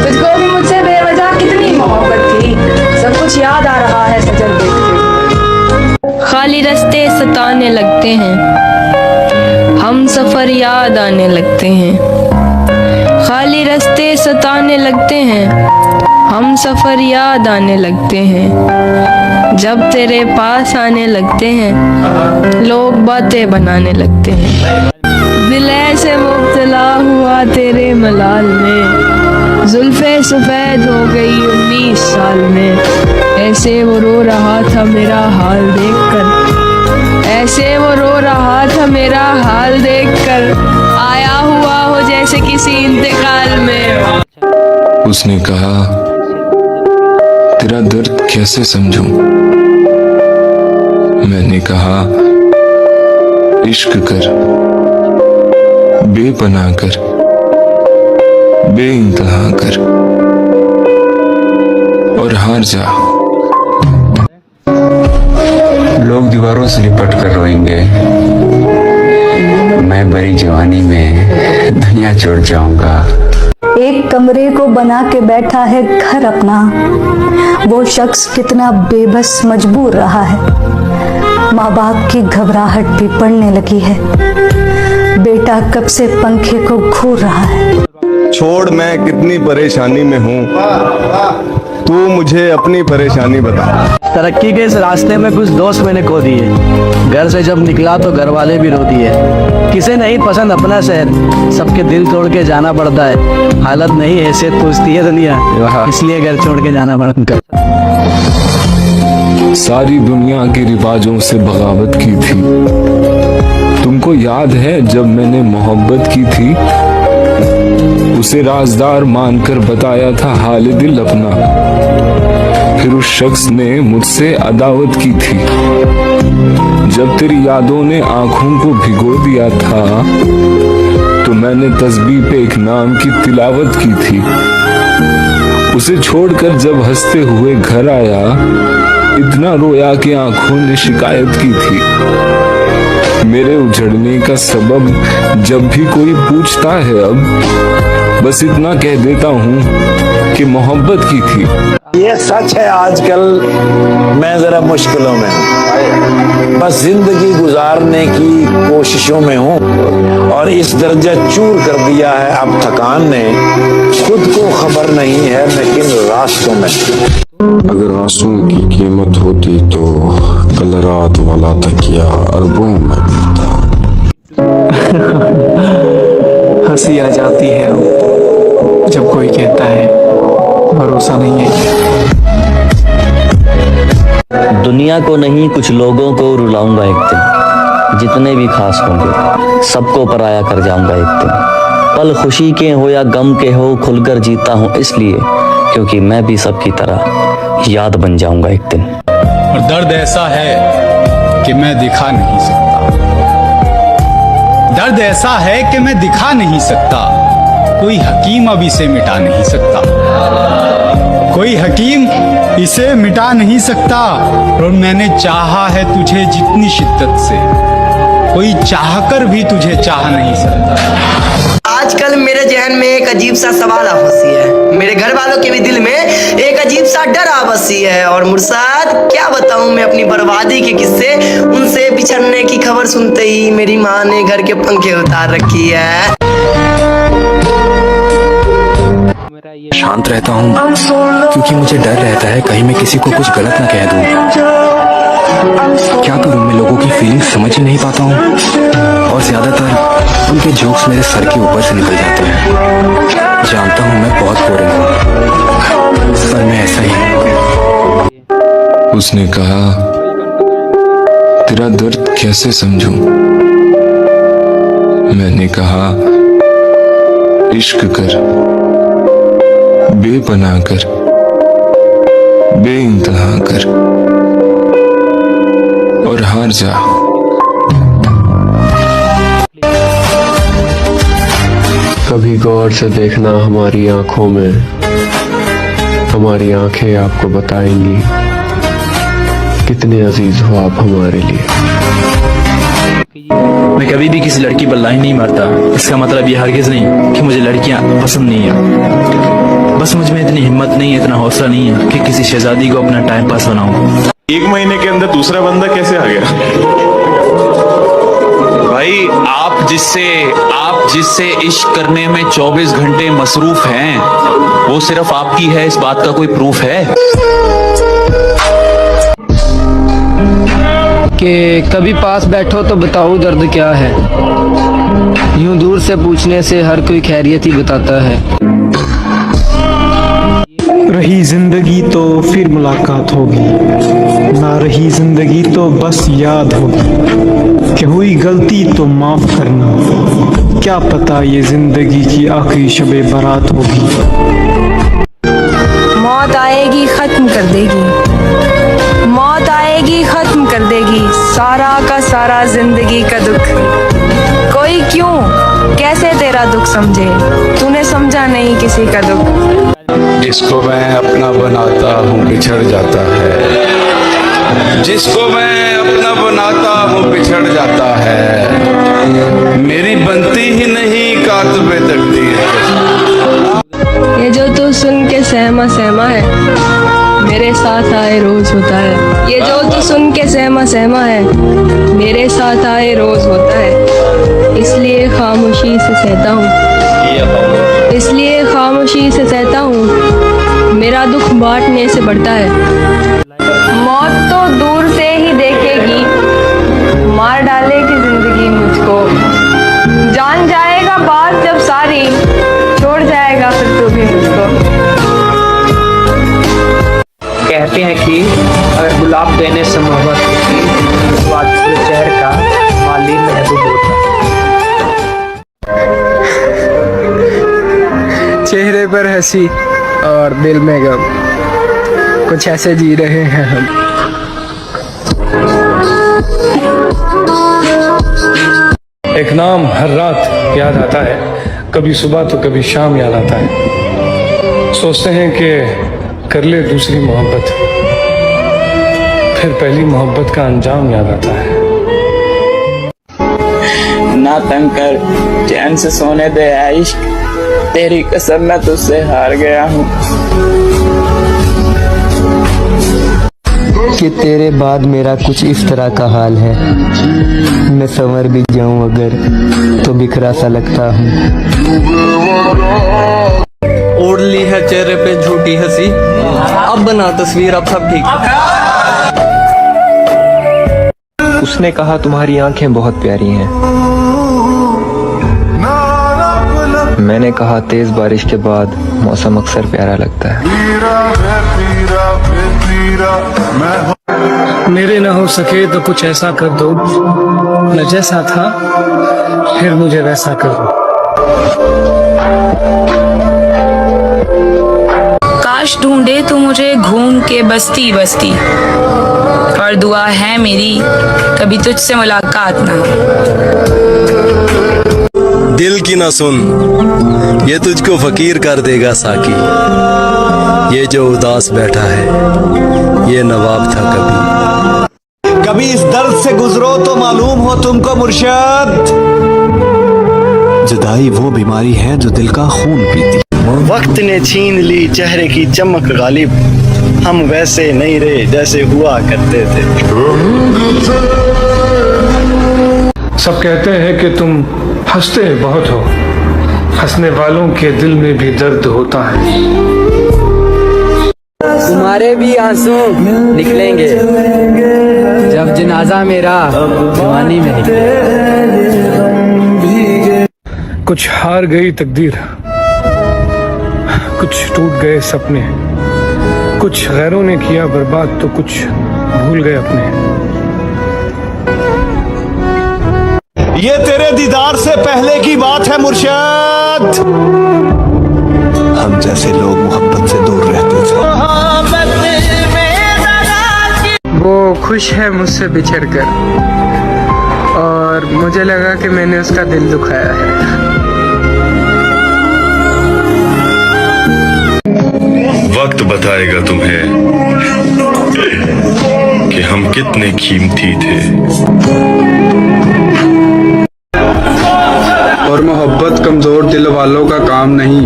तुझको भी मुझसे बेवजह कितनी मोहब्बत थी। सब कुछ याद आ रहा है सजल देखते। खाली रास्ते सताने लगते हैं, हम सफर याद आने लगते हैं। खाली रास्ते सताने लगते हैं, हम सफर याद आने लगते हैं। जब तेरे पास आने लगते हैं, लोग बातें बनाने लगते हैं। दिल ऐसे मुब्तला हुआ तेरे मलाल में, जुल्फे सफेद हो गई 19 साल में। ऐसे वो रो रहा था मेरा हाल देखकर, ऐसे वो रो रहा था मेरा हाल देखकर। आया हुआ हो जैसे किसी इंतकाल में। उसने कहा तेरा दर्द कैसे समझूं। मैंने कहा इश्क कर, बेपनाह कर, बेइंतहा कर और हार जा। लोग दीवारों से लिपट कर रोएंगे, मैं बड़ी जवानी में दुनिया छोड़ जाऊंगा। एक कमरे को बना के बैठा है घर अपना, वो शख्स कितना बेबस मजबूर रहा है। माँ बाप की घबराहट भी बढ़ने लगी है, बेटा कब से पंखे को घूर रहा है। छोड़ मैं कितनी परेशानी में हूँ, तू मुझे अपनी परेशानी बता। तरक्की के इस रास्ते में कुछ दोस्त मैंने खो दिए। घर से जब निकला तो घर वाले भी रो दिए। किसे नहीं पसंद अपना शहर, सबके दिल तोड़ के जाना पड़ता है। हालत नहीं हैसियत पूछती है दुनिया, इसलिए घर छोड़ के जाना पड़ता है। सारी दुनिया के रिवाजों से बगावत की थी। तुमको याद है जब मैंने मोहब्बत की थी, उसे राजदार मानकर बताया था हाल दिल अपना। फिर उस शख्स ने मुझसे अदावत की थी। जब तेरी यादों ने आंखों को भिगो दिया था, तो मैंने तस्बीह पे एक नाम की तिलावत की थी। उसे छोड़कर जब हंसते हुए घर आया, इतना रोया कि आंखों ने शिकायत की थी। मेरे उजड़ने का सबब जब भी कोई पूछता है, अब बस इतना कह देता हूँ कि मोहब्बत की थी। ये सच है, आजकल मैं जरा मुश्किलों में हूँ। बस जिंदगी गुजारने की कोशिशों में हूँ और इस दर्जा चूर कर दिया है अब थकान ने। खुद को खबर नहीं है मैं किन रास्तों में। अगर आंसुओं की कीमत होती तो कल रात वाला तकिया अरबों में मिलता। हंसी आ जाती है जब कोई कहता है भरोसा नहीं है। दुनिया को नहीं कुछ लोगों को रुलाऊंगा एक दिन, जितने भी खास होंगे सबको पराया कर जाऊंगा एक दिन। पल खुशी के हो या गम के हो, खुलकर जीता हूँ इसलिए क्योंकि मैं भी सबकी तरह याद बन जाऊंगा एक दिन। और दर्द ऐसा है कि मैं दिखा नहीं सकता। दर्द ऐसा है कि मैं दिखा नहीं सकता। कोई हकीम अब इसे मिटा नहीं सकता। कोई हकीम इसे मिटा नहीं सकता। और मैंने चाहा है तुझे जितनी शिद्दत से, कोई चाहकर भी तुझे चाह नहीं सकता। आजकल मेरे जहन में एक अजीब सा सवाल आबसी है। मेरे घर वालों के भी दिल में एक अजीब सा डर आबसी है। और मुर्शाद क्या बताऊं मैं अपनी बर्बादी के किस्से। उनसे बिछड़ने की खबर सुनते ही मेरी माँ ने घर के पंखे उतार रखी है। शांत रहता हूँ क्योंकि मुझे डर रहता है कहीं मैं किसी को कुछ गलत ना कह दूं। क्या करूं, मैं लोगों की फीलिंग्स समझ ही नहीं पाता हूँ और ज्यादातर उनके जोक्स मेरे सर के ऊपर से निकल जाते हैं। जानता हूँ मैं बहुत बोरिंग हूँ, पर मैं ऐसा ही हूँ। उसने कहा, तेरा दर्द कैसे समझूं? मैंने कहा, इश्क कर, बेपनाह कर, बेइंतहा कर और हार जा। कभी गौर से देखना हमारी आंखों में, हमारी आंखें आपको बताएंगी कितने अजीज हो आप हमारे लिए। मैं कभी भी किसी लड़की पर लाइन नहीं मारता। इसका मतलब ये हरगिज नहीं कि मुझे लड़कियां पसंद नहीं है, बस मुझ में इतनी हिम्मत नहीं है, इतना हौसला नहीं है कि किसी शहजादी को अपना टाइम पास बनाऊं। एक महीने के अंदर दूसरा बंदा कैसे आ गया? भाई आप जिससे इश्क करने में 24 घंटे मसरूफ हैं, वो सिर्फ आपकी है, इस बात का कोई प्रूफ है? कि कभी पास बैठो तो बताओ दर्द क्या है। यूं दूर से पूछने से हर कोई खैरियत ही बताता है। रही जिंदगी तो फिर मुलाकात होगी, ना रही जिंदगी तो बस याद होगी। कि हुई गलती तो माफ करना, क्या पता ये जिंदगी की आखिरी शबे बारात होगी। मौत आएगी खत्म कर देगी, मौत आएगी खत्म कर देगी सारा का सारा जिंदगी का दुख। कोई क्यों कैसे तेरा दुख समझे, तूने समझा नहीं किसी का दुख। जिसको मैं अपना बनाता हूँ बिछड़ जाता है, जिसको मैं अपना बनाता हूँ बिछड़ जाता है। मेरी बनती ही नहीं कातबे तकदीर। ये जो तू सुन के सहमा सहमा है, मेरे साथ आए रोज होता है। ये जो तू सुन के सहमा सहमा है, मेरे साथ आए रोज होता है। इसलिए खामोशी से सहता हूँ, इस इसलिए खामोशी से सहता हूँ, मेरा दुख बांटने से बढ़ता है। मौत तो दूर से ही देखेगी, मार डालेगी जिंदगी मुझको, जान जाएगा बात जब सारी, छोड़ जाएगा फिर तू भी मुझको। कहते हैं कि अगर गुलाब देने से मोहब्बत होती तो आज पूरे शहर का माली महबूब होता। चेहरे पर हंसी और दिल में गम, कुछ ऐसे जी रहे हैं हम। एक नाम हर रात याद आता है, कभी सुबह तो कभी शाम याद आता है। सोचते हैं कि कर ले दूसरी मोहब्बत, फिर पहली मोहब्बत का अंजाम याद आता है। ना तंग कर, चैन से सोने दे इश्क, तेरी कसम मैं तुझसे हार गया हूँ। कि तेरे बाद मेरा कुछ इस तरह का हाल है, मैं संवर भी जाऊं अगर तो बिखरा सा लगता हूँ। ओढ़ ली है चेहरे पे झूठी हंसी, अब बना तस्वीर, अब सब ठीक। उसने कहा तुम्हारी आंखें बहुत प्यारी हैं, मैंने कहा तेज बारिश के बाद मौसम अक्सर प्यारा लगता है। मेरे ना हो सके तो कुछ ऐसा कर दो, न जैसा था फिर मुझे वैसा कर दो। काश ढूंढे तो मुझे घूम के बस्ती बस्ती, और दुआ है मेरी कभी तुझसे मुलाकात ना हो। दिल की ना सुन, ये तुझको फकीर कर देगा साकी, ये जो उदास बैठा है ये नवाब था कभी। कभी इस दर्द से गुजरो तो मालूम हो तुमको मुर्शिद, जुदाई वो बीमारी है जो दिल का खून पीती। वक्त ने छीन ली चेहरे की चमक गालिब, हम वैसे नहीं रहे जैसे हुआ करते थे। सब कहते हैं कि तुम हंसते बहुत हो, हंसने वालों के दिल में भी दर्द होता है। तुम्हारे भी आंसू निकलेंगे जब जनाजा मेरा जवानी में निकले। कुछ हार गई तकदीर, कुछ टूट गए सपने, कुछ गैरों ने किया बर्बाद तो कुछ भूल गए अपने। ये तेरे दीदार से पहले की बात है मुर्शिद, हम जैसे लोग मोहब्बत से दूर रहते थे। वो खुश है मुझसे बिछड़ कर, और मुझे लगा कि मैंने उसका दिल दुखाया है। वक्त बताएगा तुम्हें कि हम कितने कीमती थे। और मोहब्बत कमजोर दिल वालों का काम नहीं,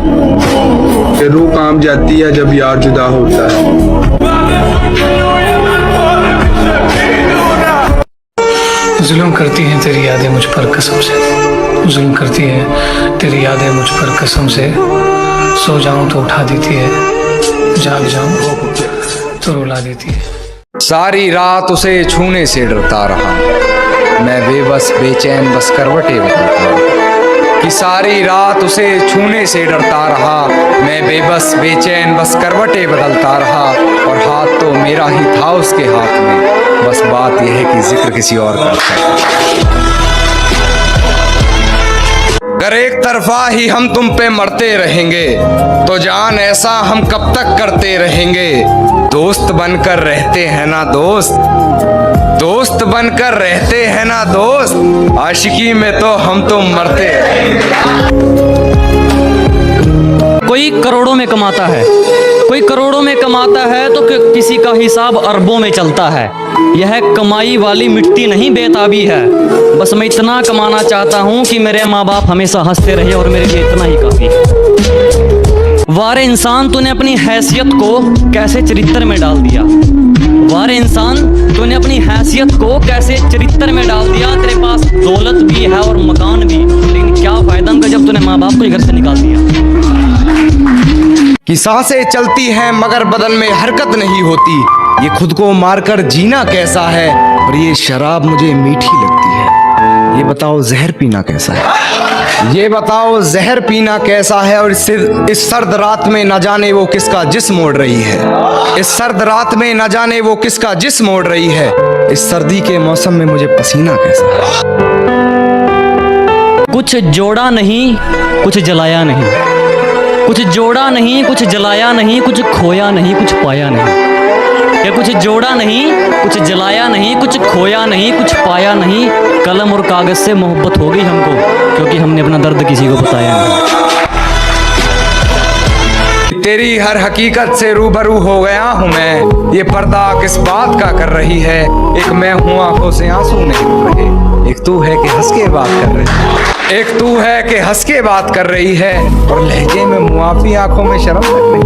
कि रूह काम जाती है जब यार जुदा होता है। जुल्म करती हैं तेरी यादें मुझ पर कसम से, जुल्म करती हैं तेरी यादें मुझ पर कसम से। सो जाऊं तो उठा देती है, जाग जाऊं तो रुला देती है। सारी रात उसे छूने से डरता रहा, मैं बेबस बेचैन बस करवटे बदलता। कि सारी रात उसे छूने से डरता रहा, मैं बेबस बेचैन बस करवटे बदलता रहा। और हाथ तो मेरा ही था उसके हाथ में, बस बात यह है कि जिक्र किसी और का था। अगर एक तरफा ही हम तुम पे मरते रहेंगे तो जान ऐसा हम कब तक करते रहेंगे। दोस्त बनकर रहते हैं ना दोस्त, दोस्त बनकर रहते हैं ना दोस्त, आशिकी में तो हम तो मरते रहेंगे। कोई करोड़ों में कमाता है, कोई करोड़ों में कमाता है तो किसी का हिसाब अरबों में चलता है। यह कमाई वाली मिट्टी नहीं बेताबी है, बस मैं इतना कमाना चाहता हूँ कि मेरे माँ बाप हमेशा हंसते रहे और मेरे लिए इतना ही काफ़ी है। वारे इंसान तूने अपनी हैसियत को कैसे चरित्र में डाल दिया, वारे इंसान तूने अपनी हैसियत को कैसे चरित्र में डाल दिया। तेरे पास दौलत भी है और मकान भी, लेकिन क्या फ़ायदा उनका जब तूने माँ बाप को घर से निकाल दिया। कि सांसें चलती हैं मगर बदन में हरकत नहीं होती। ये खुद को मारकर जीना कैसा है और ये शराब मुझे मीठी लगती है। ये बताओ जहर पीना कैसा है, ये बताओ जहर पीना कैसा है। और इस सर्द रात में न जाने वो किसका जिस्म ओढ़ रही है, इस सर्द रात में न जाने वो किसका जिस्म ओढ़ रही है। इस सर्दी के मौसम में मुझे पसीना कैसा है। कुछ जोड़ा नहीं कुछ जलाया नहीं, कुछ जोड़ा नहीं कुछ जलाया नहीं, कुछ खोया नहीं कुछ पाया नहीं। ये कुछ जोड़ा नहीं कुछ जलाया नहीं, कुछ खोया नहीं कुछ पाया नहीं। कलम और कागज से मोहब्बत हो गई हमको, क्योंकि हमने अपना दर्द किसी को बताया नहीं। तेरी हर हकीकत से रूबरू हो गया हूँ मैं, ये पर्दा किस बात का कर रही है। एक मैं हूँ आंखों से आंसू नहीं रुक रहे, एक तू है कि हंस के बात कर रही है, एक तू है कि हंस के बात कर रही है। और लहजे में मुआफी आंखों में शर्म तक नहीं,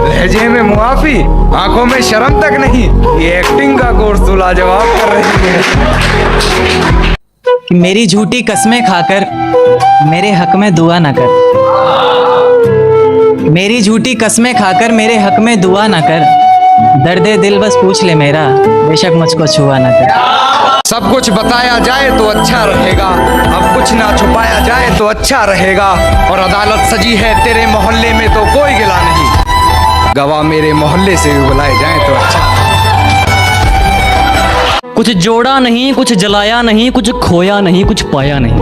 लहजे में मुआफी आंखों में शर्म तक नहीं। ये एक्टिंग का कोर्स तू लाजवाब कर रही है। मेरी झूठी कस्में खाकर मेरे हक में दुआ न कर, मेरी झूठी कस्में खाकर मेरे हक में दुआ न कर। दर्दे दिल बस पूछ ले मेरा, बेशक मुझको छुआ न कर। सब कुछ बताया जाए तो अच्छा रहेगा, अब कुछ ना छुपाया जाए तो अच्छा रहेगा। और अदालत सजी है तेरे मोहल्ले में तो कोई गिला नहीं, गवाह मेरे मोहल्ले से भी बुलाए जाए तो अच्छा। कुछ जोड़ा नहीं कुछ जलाया नहीं, कुछ खोया नहीं कुछ पाया नहीं।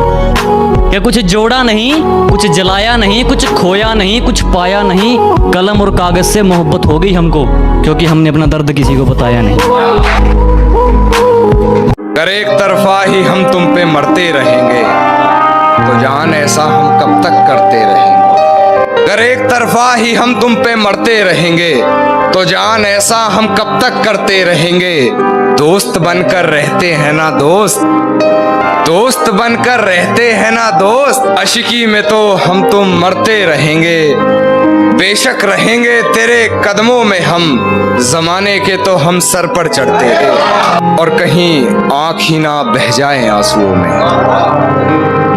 ये कुछ जोड़ा नहीं कुछ जलाया नहीं, कुछ खोया नहीं कुछ पाया नहीं। कलम और कागज से मोहब्बत हो गई हमको, क्योंकि हमने अपना दर्द किसी को बताया नहीं। अगर एक तरफा ही हम तुम पे मरते रहेंगे तो जान ऐसा हम कब तक करते रहेंगे। अगर एक तरफा ही हम तुम पे मरते रहेंगे तो जान ऐसा हम कब तक करते रहेंगे। दोस्त बनकर रहते हैं ना दोस्त, दोस्त बनकर रहते हैं ना दोस्त। आशिकी में तो हम तुम मरते रहेंगे, बेशक रहेंगे तेरे कदमों में हम। जमाने के तो हम सर पर चढ़ते हैं, और कहीं आँख ही ना बह जाए आंसुओं में,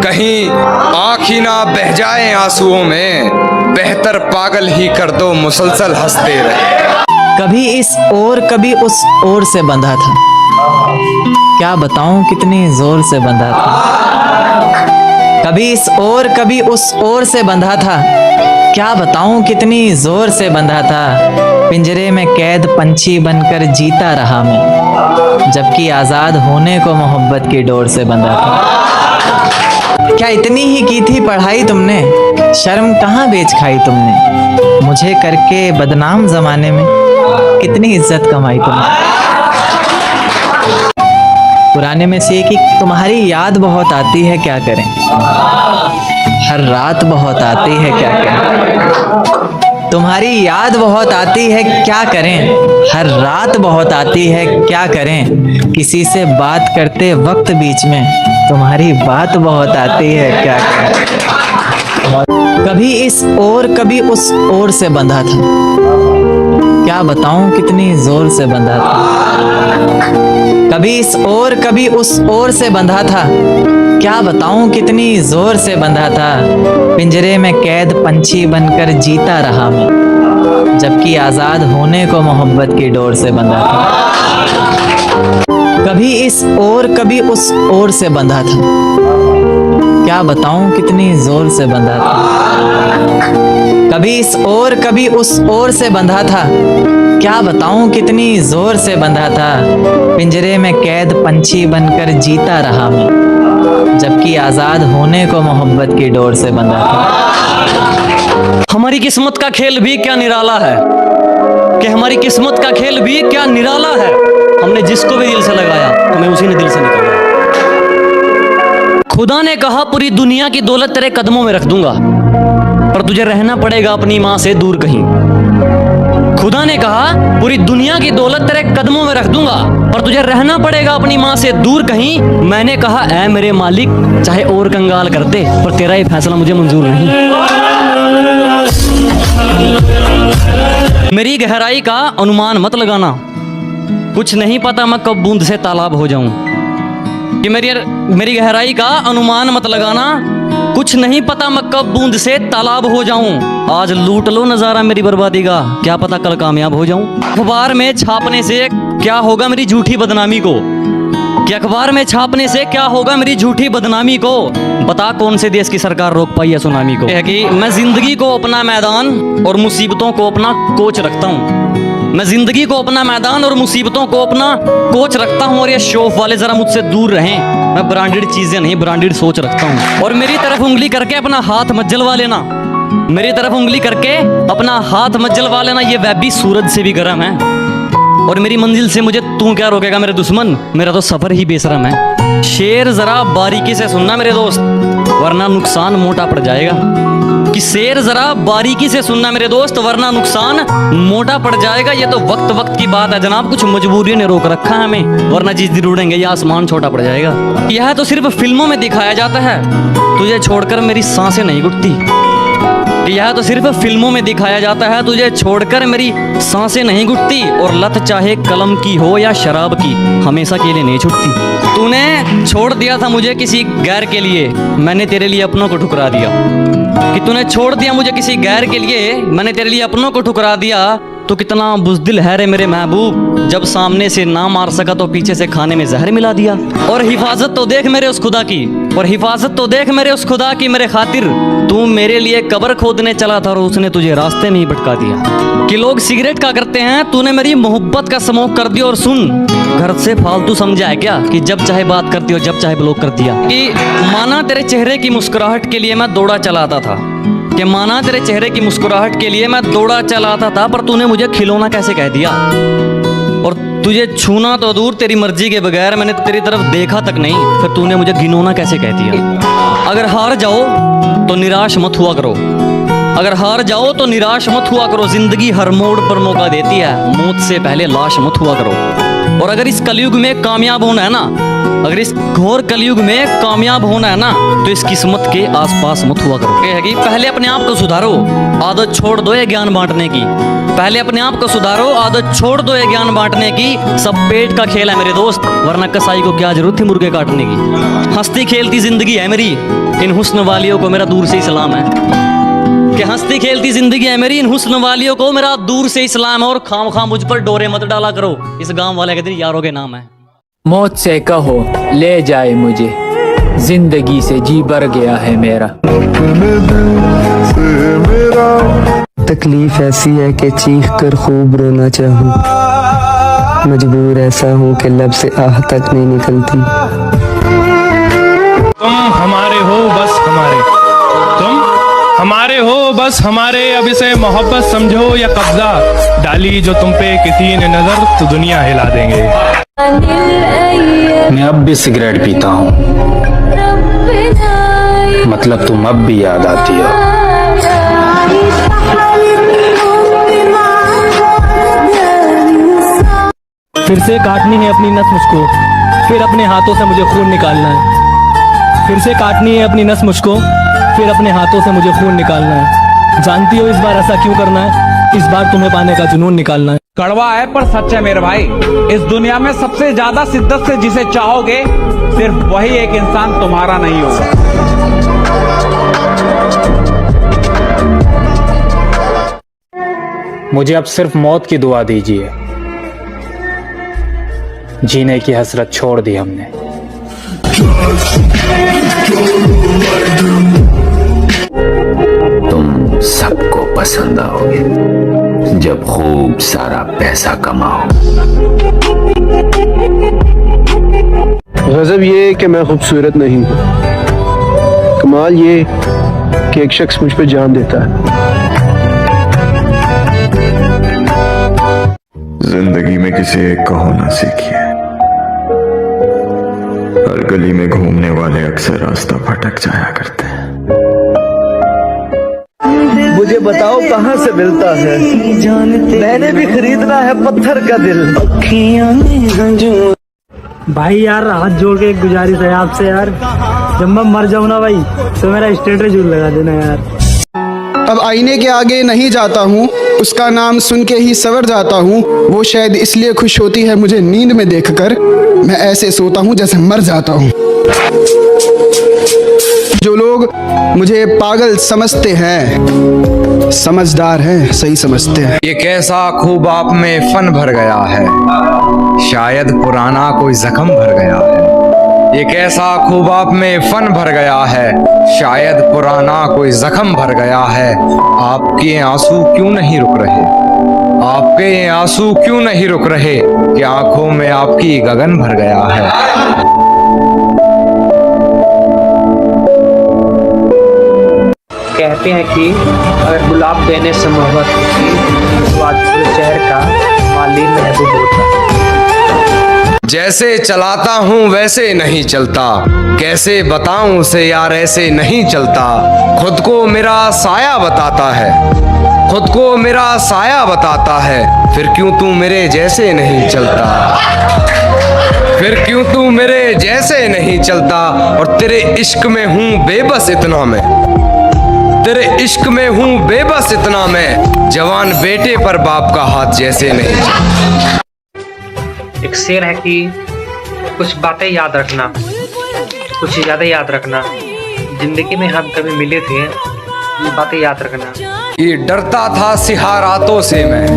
कहीं आँख ही ना बह जाए आंसुओं में। बेहतर पागल ही कर दो मुसलसल हंसते रहे। कभी इस ओर कभी उस ओर से बंधा था, क्या बताऊं कितनी जोर से बंधा था। कभी इस ओर कभी उस ओर से बंधा था, क्या बताऊं कितनी जोर से बंधा था। पिंजरे में कैद पंछी बनकर जीता रहा मैं, जबकि आजाद होने को मोहब्बत की डोर से बंधा था। क्या इतनी ही की थी पढ़ाई तुमने, शर्म कहाँ बेच खाई तुमने। मुझे करके बदनाम जमाने में कितनी इज्जत कमाई तुमने। पुराने में से कि तुम्हारी याद बहुत आती है क्या करें, हर रात बहुत आती है क्या करें। तुम्हारी याद बहुत आती है क्या करें, हर रात बहुत आती है क्या करें। किसी से बात करते वक्त बीच में तुम्हारी बात बहुत आती है क्या करें। कभी इस ओर कभी उस ओर से बंधा था, क्या बताऊं कितनी जोर से बंधा था। कभी इस ओर कभी उस ओर से बंधा था, क्या बताऊं कितनी जोर से बंधा था। पिंजरे में कैद पंछी बनकर जीता रहा मैं, जबकि आजाद होने को मोहब्बत की डोर से बंधा था। कभी इस ओर कभी उस ओर से बंधा था, क्या बताऊं कितनी जोर से बंधा था। कभी इस ओर कभी उस ओर से बंधा था, क्या बताऊं कितनी जोर से बंधा था। पिंजरे में कैद पंछी बनकर जीता रहा मैं, जबकि आजाद होने को मोहब्बत की डोर से बंधा था। हमारी किस्मत का खेल भी क्या निराला है, कि हमारी किस्मत का खेल भी क्या निराला है। हमने जिसको भी दिल से लगाया हमें उसी ने दिल से निकाला। खुदा ने कहा पूरी दुनिया की दौलत तेरे कदमों में रख दूंगा, पर तुझे रहना पड़ेगा अपनी माँ से दूर कहीं। खुदा ने कहा पूरी दुनिया की दौलत तेरे कदमों में रख दूंगा, पर तुझे रहना पड़ेगा अपनी माँ से दूर कहीं। मैंने कहा ऐ मेरे मालिक चाहे और कंगाल कर दे, पर तेरा ये फैसला मुझे मंजूर नहीं। मेरी गहराई का अनुमान मत लगाना, कुछ नहीं पता मैं कब बूंद से तालाब हो जाऊं। कि मेरी गहराई का अनुमान मत लगाना, कुछ नहीं पता मैं कब बूंद से तालाब हो जाऊं। आज लूट लो नजारा मेरी बर्बादी का, क्या पता कल कामयाब हो जाऊं। अखबार में छापने से क्या होगा मेरी झूठी बदनामी को, कि अखबार में छापने से क्या होगा मेरी झूठी बदनामी को। बता कौन से देश की सरकार रोक पाई है सुनामी को। है कि मैं जिंदगी को अपना मैदान और मुसीबतों को अपना कोच रखता हूँ। मैं जिंदगी को अपना मैदान और मुसीबतों को अपना कोच रखता हूँ। और ये शौफ वाले जरा मुझसे दूर रहें, मैं ब्रांडेड चीजें नहीं ब्रांडेड सोच रखता हूँ। और मेरी तरफ उंगली करके अपना हाथ मत जलवा लेना, मेरी तरफ उंगली करके अपना हाथ मत जलवा लेना, ये वह भी सूरज से भी गर्म है। और मेरी मंजिल से मुझे तू क्या रोकेगा मेरे दुश्मन, मेरा तो सफर ही बेशरम है। शेर जरा बारीकी से सुनना मेरे दोस्त, वरना नुकसान मोटा पड़ जाएगा। कि शेर जरा बारीकी से सुनना मेरे दोस्त, वरना नुकसान मोटा पड़ जाएगा। ये तो वक्त वक्त की बात है जनाब, कुछ मजबूरी ने रोक रखा है हमें, वरना जिस दिन उड़ेंगे ये आसमान छोटा पड़ जाएगा। यह तो सिर्फ फिल्मों में दिखाया जाता है, तुझे छोड़कर मेरी सांसें नहीं घुटती। यह तो सिर्फ फिल्मों में दिखाया जाता है, तुझे छोड़कर मेरी सांसें नहीं घुटती। और लत चाहे कलम की हो या शराब की, हमेशा के लिए नहीं छूटती। तूने छोड़ दिया था मुझे किसी गैर के लिए, मैंने तेरे लिए अपनों को ठुकरा दिया। कि तूने छोड़ दिया मुझे किसी गैर के लिए, मैंने तेरे लिए अपनों को ठुकरा दिया। तो कितना बुज़दिल है रे मेरे महबूब, जब सामने से ना मार सका तो पीछे से खाने में जहर मिला दिया। और हिफाजत तो देख मेरे उस खुदा की, और हिफाजत तो देख मेरे उस खुदा की, मेरे खातिर तू मेरे लिए कब्र खोदने चला था और उसने तुझे रास्ते में ही भटका दिया। कि लोग सिगरेट का करते हैं, तूने मेरी मोहब्बत का स्मोक कर दिया। और सुन, घर से फालतू समझा है क्या कि जब चाहे बात करती हो जब चाहे ब्लॉक कर दिया। कि माना तेरे चेहरे की मुस्कुराहट के लिए मैं दौड़ा चलाता था, कि माना तेरे चेहरे की मुस्कुराहट के लिए मैं दौड़ा चलाता था, पर तूने मुझे खिलौना कैसे कह दिया। और तुझे छूना तो दूर, तेरी मर्जी के बगैर मैंने तेरी तरफ देखा तक नहीं, फिर तूने मुझे घिनौना कैसे कह दिया। अगर हार जाओ तो निराश मत हुआ करो, अगर हार जाओ तो निराश मत हुआ करो। जिंदगी हर मोड़ पर मौका देती है, मौत से पहले लाश मत हुआ करो। और अगर इस कलयुग में कामयाब होना है ना, अगर इस घोर कलयुग में कामयाब होना है ना, तो इस किस्मत के आसपास मत हुआ करो। ये है कि पहले अपने आप को सुधारो, आदत छोड़ दो ये ज्ञान बांटने की। पहले अपने आप को सुधारो, आदत छोड़ दो ये ज्ञान बांटने की। सब पेट का खेल है मेरे दोस्त, वरना कसाई को क्या जरूरत थी मुर्गे काटने की। हंसती खेलती जिंदगी है मेरी, इन हुस्न वालियों को मेरा दूर से ही सलाम है। कि हंसती खेलती जिंदगी है मेरी, इन हुस्न वालियों को मेरा दूर से इस्लाम है। और खाम खाम मुझ पर डोरे मत डाला करो, इस गांव वाले के दिन यारों के नाम है। मौत से कहो ले जाए मुझे, जिंदगी से जी भर गया है मेरा। तकलीफ ऐसी है कि चीख कर खूब रोना चाहूं, मजबूर ऐसा हूं कि लब से आह तक नहीं निकलती। तुम हमारे हो बस हमारे, तुम हमारे हो बस हमारे। अब इसे मोहब्बत समझो या कब्जा, डाली जो तुम पे किसी ने नजर तो दुनिया हिला देंगे। मैं अब भी सिगरेट पीता हूँ, मतलब तुम अब भी याद आती हो। फिर से काटनी है अपनी नस मुझको, फिर अपने हाथों से मुझे खून निकालना है। फिर से काटनी है अपनी नस मुझको, फिर अपने हाथों से मुझे खून निकालना है। जानती हो इस बार ऐसा क्यों करना है, इस बार तुम्हें पाने का जुनून निकालना है। कड़वा है पर सच है मेरे भाई, इस दुनिया में सबसे ज्यादा शिद्दत से जिसे चाहोगे, सिर्फ वही एक इंसान तुम्हारा नहीं होगा। मुझे अब सिर्फ मौत की दुआ दीजिए, जीने की हसरत छोड़ दी हमने। तुम सबको पसंद आओगे जब खूब सारा पैसा कमाओ। गजब ये कि मैं खूबसूरत नहीं हूँ, कमाल ये कि एक शख्स मुझ पे जान देता है। जिंदगी में किसी एक का होना सीखिए, हर गली में घूमने वाले अक्सर रास्ता भटक जाया करते हैं। मुझे बताओ कहाँ से मिलता है, मैंने भी खरीदना है पत्थर का दिल। भाई यार हाथ जोड़ के एक गुजारिश है आपसे यार, जब मैं मर जाऊँ ना भाई तो मेरा स्टेटस जरूर लगा देना यार। अब आईने के आगे नहीं जाता हूँ, उसका नाम सुन के ही सवर जाता हूँ। वो शायद इसलिए खुश होती है मुझे नींद में देखकर, मैं ऐसे सोता हूँ जैसे मर जाता हूँ। जो लोग मुझे पागल समझते हैं समझदार हैं, सही समझते हैं। ये कैसा खूब आप में फन भर गया है, शायद पुराना कोई जख्म भर गया है। ये कैसा खूब आप में फन भर गया है, शायद पुराना कोई जख्म भर गया है। आपके आंसू क्यों नहीं रुक रहे, आपके ये आंसू क्यों नहीं रुक रहे, कि आंखों में आपकी गगन भर गया है। कहते हैं कि अगर गुलाब देने से मोहब्बत होती तो आज पूरे शहर का माली महबूब होता। जैसे चलाता हूँ वैसे नहीं चलता, कैसे बताऊं उसे यार ऐसे नहीं चलता। खुद को मेरा साया बताता है, खुद को मेरा साया बताता है, फिर क्यों तू मेरे जैसे नहीं चलता, फिर क्यों तू मेरे जैसे नहीं चलता। और तेरे इश्क में हूँ बेबस इतना मैं, तेरे इश्क में हूँ बेबस इतना मैं, जवान बेटे पर बाप का हाथ जैसे नहीं चलता। एक शेर है कि कुछ बातें याद रखना, कुछ ज़्यादा याद रखना। जिंदगी में हम कभी मिले थे, ये बातें याद रखना। ये डरता था सिहारातों से मैं,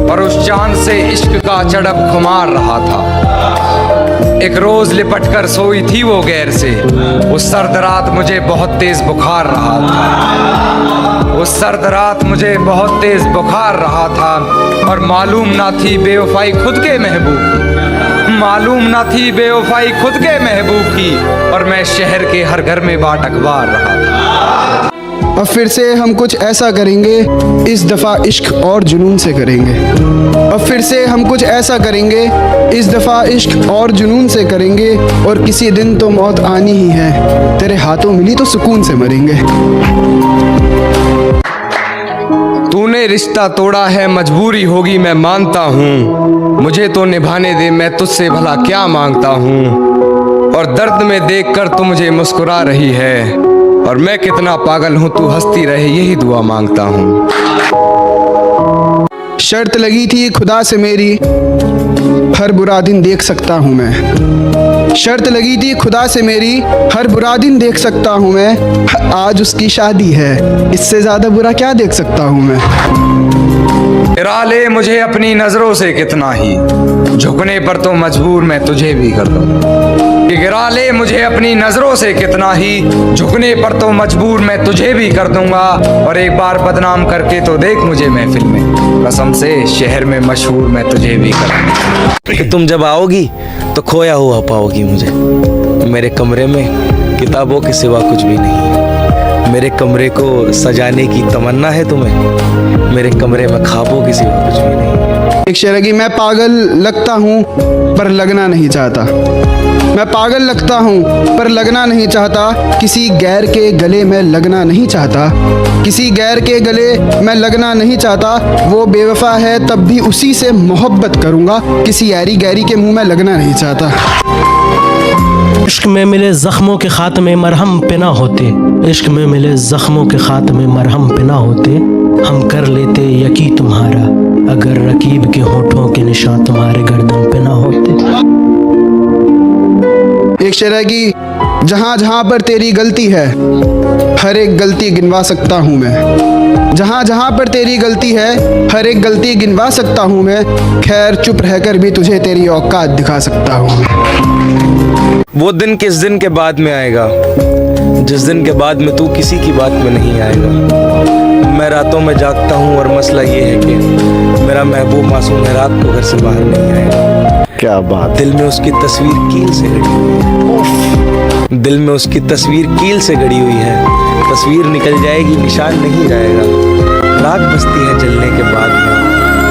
पर उस चांद से इश्क का चड़प खुमार रहा था। एक रोज लिपट कर सोई थी वो गैर से, उस सर्द रात मुझे बहुत तेज बुखार रहा था, उस सर्द रात मुझे बहुत तेज बुखार रहा था। और मालूम ना थी बेवफाई खुद के महबूब, मालूम ना थी बेवफाई खुद के महबूब की, और मैं शहर के हर घर में बाट अखबार रहा था। अब फिर से हम कुछ ऐसा करेंगे, इस दफ़ा इश्क और जुनून से करेंगे। अब फिर से हम कुछ ऐसा करेंगे, इस दफ़ा इश्क और जुनून से करेंगे। और किसी दिन तो मौत आनी ही है, तेरे हाथों मिली तो सुकून से मरेंगे। तूने रिश्ता तोड़ा है मजबूरी होगी मैं मानता हूँ, मुझे तो निभाने दे मैं तुझसे भला क्या मांगता हूँ। और दर्द में देखकर तू मुझे मुस्कुरा रही है, और मैं कितना पागल हूँ तू हंसती रहे यही दुआ मांगता हूँ। शर्त लगी थी खुदा से मेरी, हर बुरा दिन देख सकता हूँ मैं। शर्त लगी थी खुदा से मेरी, हर बुरा दिन देख सकता हूँ मैं। आज उसकी शादी है, इससे ज्यादा बुरा क्या देख सकता हूँ मैं। गिरा ले मुझे अपनी नजरों से कितना ही, झुकने पर तो मजबूर मैं तुझे भी कर दूं। कि गिरा ले मुझे अपनी नजरों से कितना ही, झुकने पर तो मजबूर मैं तुझे भी कर दूंगा। और एक बार बदनाम करके तो देख मुझे महफिल में, कसम से शहर में मशहूर मैं तुझे भी कर दूंगा। कि तुम जब आओगी तो खोया हुआ पाओगी मुझे। मेरे कमरे में किताबों के सिवा कुछ भी नहीं है, मेरे कमरे को सजाने की तमन्ना है तुम्हें, मेरे कमरे में ख्वाबों के सिवा कुछ भी नहीं है। एक शेर है कि मैं पागल लगता हूँ पर लगना नहीं चाहता, मैं पागल लगता हूँ पर लगना नहीं चाहता। किसी गैर के गले में लगना नहीं चाहता, किसी गैर के गले में लगना नहीं चाहता। वो बेवफा है तब भी उसी से मोहब्बत करूँगा, किसी यारी गैरी के मुंह में लगना नहीं चाहता। इश्क में मिले जख्मों के खात्मे मरहम पे ना होते, इश्क में मिले जख्मों के खात्मे मरहम पे ना होते। हम कर लेते यकी तुम्हारा, अगर रकीब के होठों के निशान तुम्हारे गर्दन पे ना होते। एक शेर है कि जहाँ जहाँ पर तेरी गलती है, हर एक गलती गिनवा सकता हूँ मैं। जहाँ जहाँ पर तेरी गलती है, हर एक गलती गिनवा सकता हूँ मैं। खैर चुप रहकर भी तुझे तेरी औकात दिखा सकता हूँ। वो दिन किस दिन के बाद में आएगा, जिस दिन के बाद में तू किसी की बात में नहीं आएगा। मैं रातों में जागता हूँ और मसला ये है कि मेरा महबूब मासूम है, रात को घर से बाहर नहीं आएगा। क्या बात। दिल में उसकी तस्वीर कील से गड़ी हुई है, दिल में उसकी तस्वीर कील से गड़ी हुई है। तस्वीर निकल जाएगी निशान नहीं जाएगा। राख बसती है जलने के बाद में,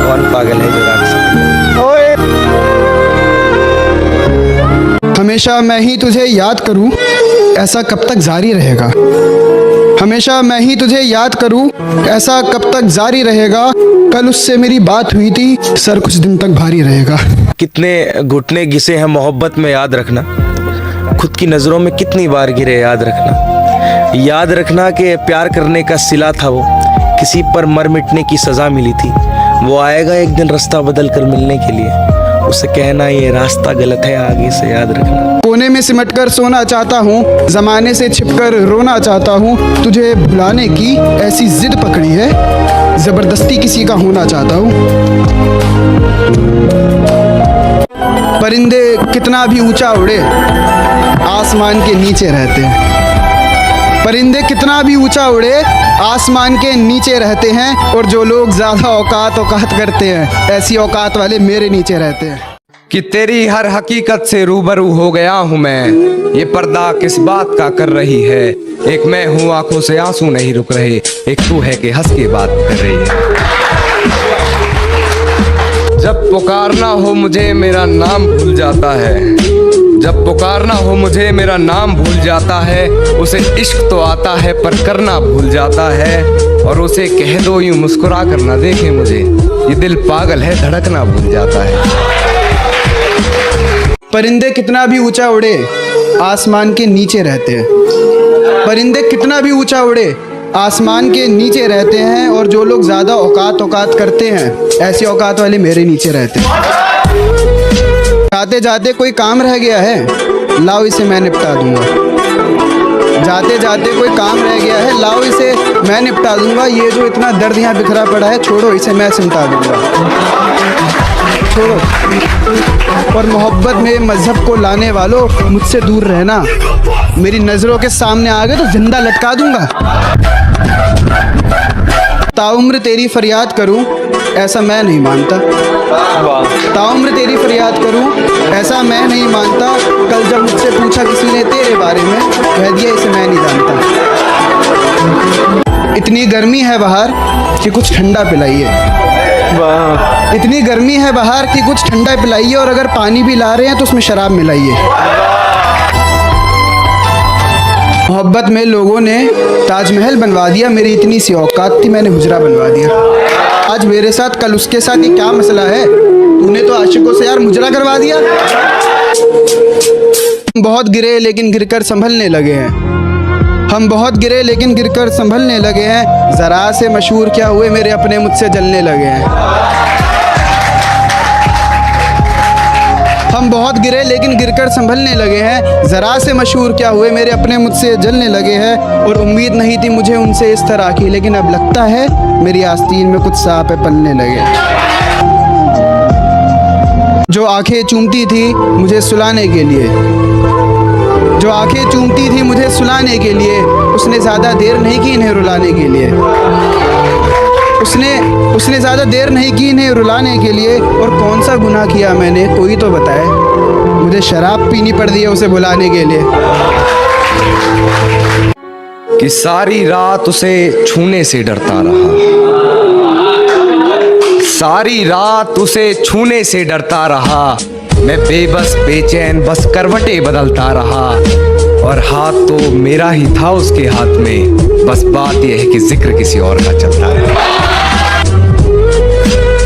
कौन पागल है जो राख से। हमेशा मैं ही तुझे याद करूं, ऐसा कब तक जारी रहेगा। हमेशा मैं ही तुझे याद करूं, ऐसा कब तक जारी रहेगा। कल उससे मेरी बात हुई थी, सर कुछ दिन तक भारी रहेगा। कितने घुटने घिसे हैं मोहब्बत में याद रखना, खुद की नज़रों में कितनी बार गिरे याद रखना। याद रखना कि प्यार करने का सिला था वो, किसी पर मर मिटने की सज़ा मिली थी। वो आएगा एक दिन रास्ता बदल कर मिलने के लिए, उसे कहना ये रास्ता गलत है आगे से याद रखना। कोने में सिमटकर सोना चाहता हूँ, ज़माने से छिपकर रोना चाहता हूँ। तुझे भुलाने की ऐसी जिद पकड़ी है, ज़बरदस्ती किसी का होना चाहता हूँ। परिंदे कितना भी ऊंचा उड़े, आसमान के नीचे रहते हैं। परिंदे कितना भी ऊंचा उड़े, आसमान के नीचे रहते हैं। और जो लोग ज़्यादा औकात करते हैं, ऐसी औकात वाले मेरे नीचे रहते हैं। कि तेरी हर हकीकत से रूबरू हो गया हूँ मैं, ये पर्दा किस बात का कर रही है। एक मैं हूँ आंखों से आंसू नहीं रुक रहे, एक तू है कि हंस के बात कर रही है। जब पुकारना हो मुझे मेरा नाम भूल जाता है, जब पुकारना हो मुझे मेरा नाम भूल जाता है। उसे इश्क तो आता है पर करना भूल जाता है। और उसे कह दो यूं मुस्कुरा कर ना देखे मुझे, ये दिल पागल है धड़कना भूल जाता है। परिंदे कितना भी ऊंचा उड़े, आसमान के नीचे रहते हैं। परिंदे कितना भी ऊंचा उड़े, आसमान के नीचे रहते हैं। और जो लोग ज़्यादा औकात करते हैं, ऐसी औकात वाले मेरे नीचे रहते हैं। जाते जाते कोई काम रह गया है, लाओ इसे मैं निपटा दूंगा। जाते जाते कोई काम रह गया है, लाओ इसे मैं निपटा दूंगा। ये जो इतना दर्द यहाँ बिखरा पड़ा है, छोड़ो इसे मैं सिमटा दूंगा। छोड़ो। और मोहब्बत में मजहब को लाने वालों, मुझसे दूर रहना। मेरी नज़रों के सामने आ गए तो जिंदा लटका दूंगा। ताउम्र तेरी फरियाद करूं, ऐसा मैं नहीं मानता। ताउम्र तेरी फरियाद करूं, ऐसा मैं नहीं मानता। कल जब मुझसे पूछा किसी ने तेरे बारे में, कह दिया इसे मैं नहीं जानता। इतनी गर्मी है बाहर कि कुछ ठंडा पिलाइए। इतनी गर्मी है बाहर कि कुछ ठंडा पिलाइए। और अगर पानी भी ला रहे हैं तो उसमें शराब मिलाइए। मोहब्बत में लोगों ने ताजमहल बनवा दिया, मेरी इतनी सी औकात थी, मैंने हुजरा बनवा दिया। आज मेरे साथ कल उसके साथ, ये क्या मसला है? तूने तो आशिकों से यार मुजरा करवा दिया। बहुत गिरे लेकिन गिरकर संभलने लगे हैं। हम बहुत गिरे लेकिन गिरकर संभलने लगे हैं। जरा से मशहूर क्या हुए, मेरे अपने मुझसे जलने लगे हैं। हम बहुत गिरे लेकिन गिरकर संभलने लगे हैं। ज़रा से मशहूर क्या हुए, मेरे अपने मुझसे जलने लगे हैं। और उम्मीद नहीं थी मुझे उनसे इस तरह की, लेकिन अब लगता है मेरी आस्तीन में कुछ सांप पलने लगे। जो आंखें चूमती थी मुझे सुलाने के लिए, जो आंखें चूमती थी मुझे सुलाने के लिए, उसने ज़्यादा देर नहीं की इन्हें रुलाने के लिए। उसने ज़्यादा देर नहीं की इन्हें रुलाने के लिए। और कौन सा गुनाह किया मैंने, कोई तो बताए। मुझे शराब पीनी पड़ रही है उसे भुलाने के लिए। कि सारी रात उसे छूने से डरता रहा, सारी रात उसे छूने से डरता रहा। मैं बेबस बेचैन बस करवटें बदलता रहा। और हाथ तो मेरा ही था उसके हाथ में, बस बात यह है कि जिक्र किसी और का चलता है।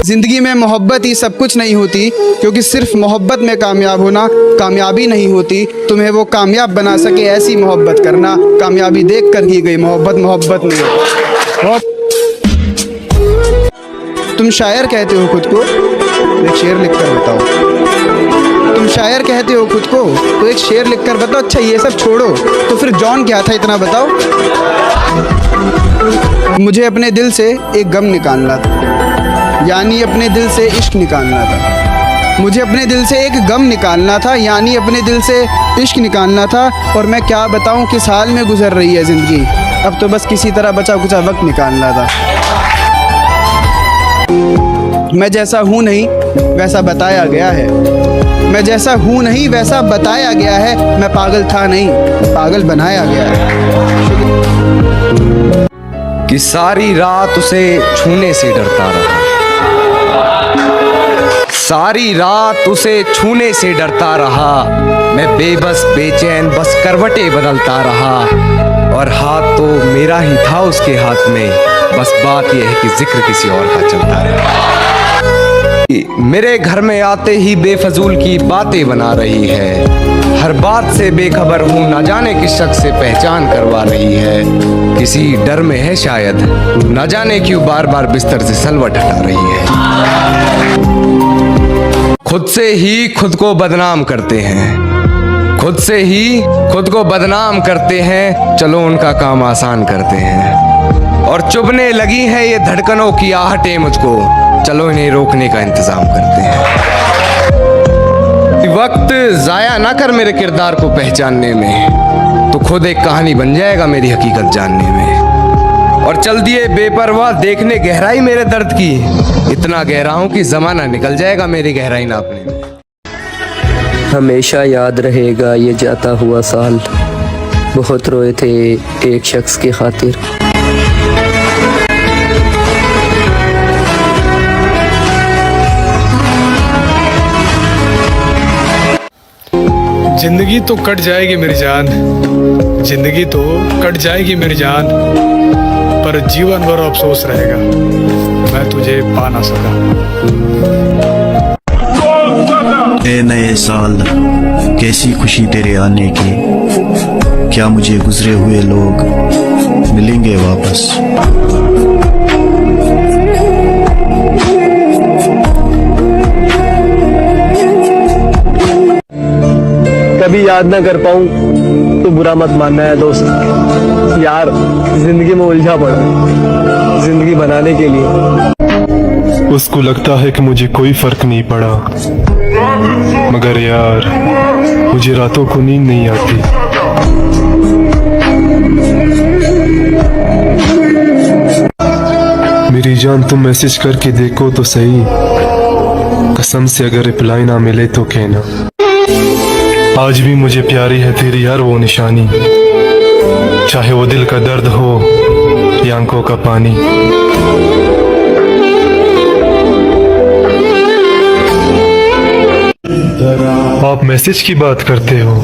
ज़िंदगी में मोहब्बत ही सब कुछ नहीं होती, क्योंकि सिर्फ मोहब्बत में कामयाब होना कामयाबी नहीं होती। तुम्हें वो कामयाब बना सके ऐसी मोहब्बत करना। कामयाबी देख कर की गई मोहब्बत मोहब्बत नहीं होती। तुम शायर कहते हो खुद को, एक शेर लिख कर बताओ। तुम शायर कहते हो खुद को, तो एक शेर लिख कर बताओ। अच्छा ये सब छोड़ो, तो फिर जॉन क्या था इतना बताओ। मुझे अपने दिल से एक गम निकालना था, यानी अपने दिल से इश्क निकालना था। मुझे अपने दिल से एक गम निकालना था, यानी अपने दिल से इश्क निकालना था। और मैं क्या बताऊं किस हाल में गुजर रही है ज़िंदगी, अब तो बस किसी तरह बचा कुचा वक्त निकालना था। मैं जैसा हूँ नहीं वैसा बताया गया है, मैं जैसा हूँ नहीं वैसा बताया गया है। मैं पागल था नहीं, पागल बनाया गया है। कि सारी रात उसे छूने से डरता रहा, सारी रात उसे छूने से डरता रहा। मैं बेबस बेचैन बस करवटें बदलता रहा। और हाथ तो मेरा ही था उसके हाथ में, बस बात यह है कि जिक्र किसी और का चलता है। मेरे घर में आते ही बेफजूल की बातें बना रही है। हर बात से बेखबर हूँ, ना जाने किस शख्स से पहचान करवा रही है। किसी डर में है शायद, ना जाने क्यों बार बार बिस्तर से सलवट हटा रही है। खुद से ही खुद को बदनाम करते हैं, खुद से ही खुद को बदनाम करते हैं, चलो उनका काम आसान करते हैं। और चुभने लगी है ये धड़कनों की आहटें मुझको, चलो इन्हें रोकने का इंतजाम करते हैं। वक्त जाया ना कर मेरे किरदार को पहचानने में, तो खुद एक कहानी बन जाएगा मेरी हकीकत जानने में। और चल दिए बेपरवाह देखने गहराई मेरे दर्द की, इतना गहरा हूं कि जमाना निकल जाएगा मेरी गहराई नापने में। हमेशा याद रहेगा ये जाता हुआ साल, बहुत रोए थे एक शख्स की खातिर। जिंदगी तो कट जाएगी मेरी जान, जिंदगी तो कट जाएगी मेरी जान, पर जीवन भर अफसोस रहेगा मैं तुझे पा ना सका। ए नए साल कैसी खुशी तेरे आने की, क्या मुझे गुजरे हुए लोग मिलेंगे वापस। कभी याद ना कर पाऊं तो बुरा मत मानना है दोस्त, यार जिंदगी में उलझा पड़ा जिंदगी बनाने के लिए। उसको लगता है कि मुझे कोई फर्क नहीं पड़ा, मगर यार मुझे रातों को नींद नहीं आती। मेरी जान तुम मैसेज करके देखो तो सही, कसम से अगर रिप्लाई ना मिले तो कहना। आज भी मुझे प्यारी है तेरी हर वो निशानी, चाहे वो दिल का दर्द हो या आंखों का पानी। आप मैसेज की बात करते हो,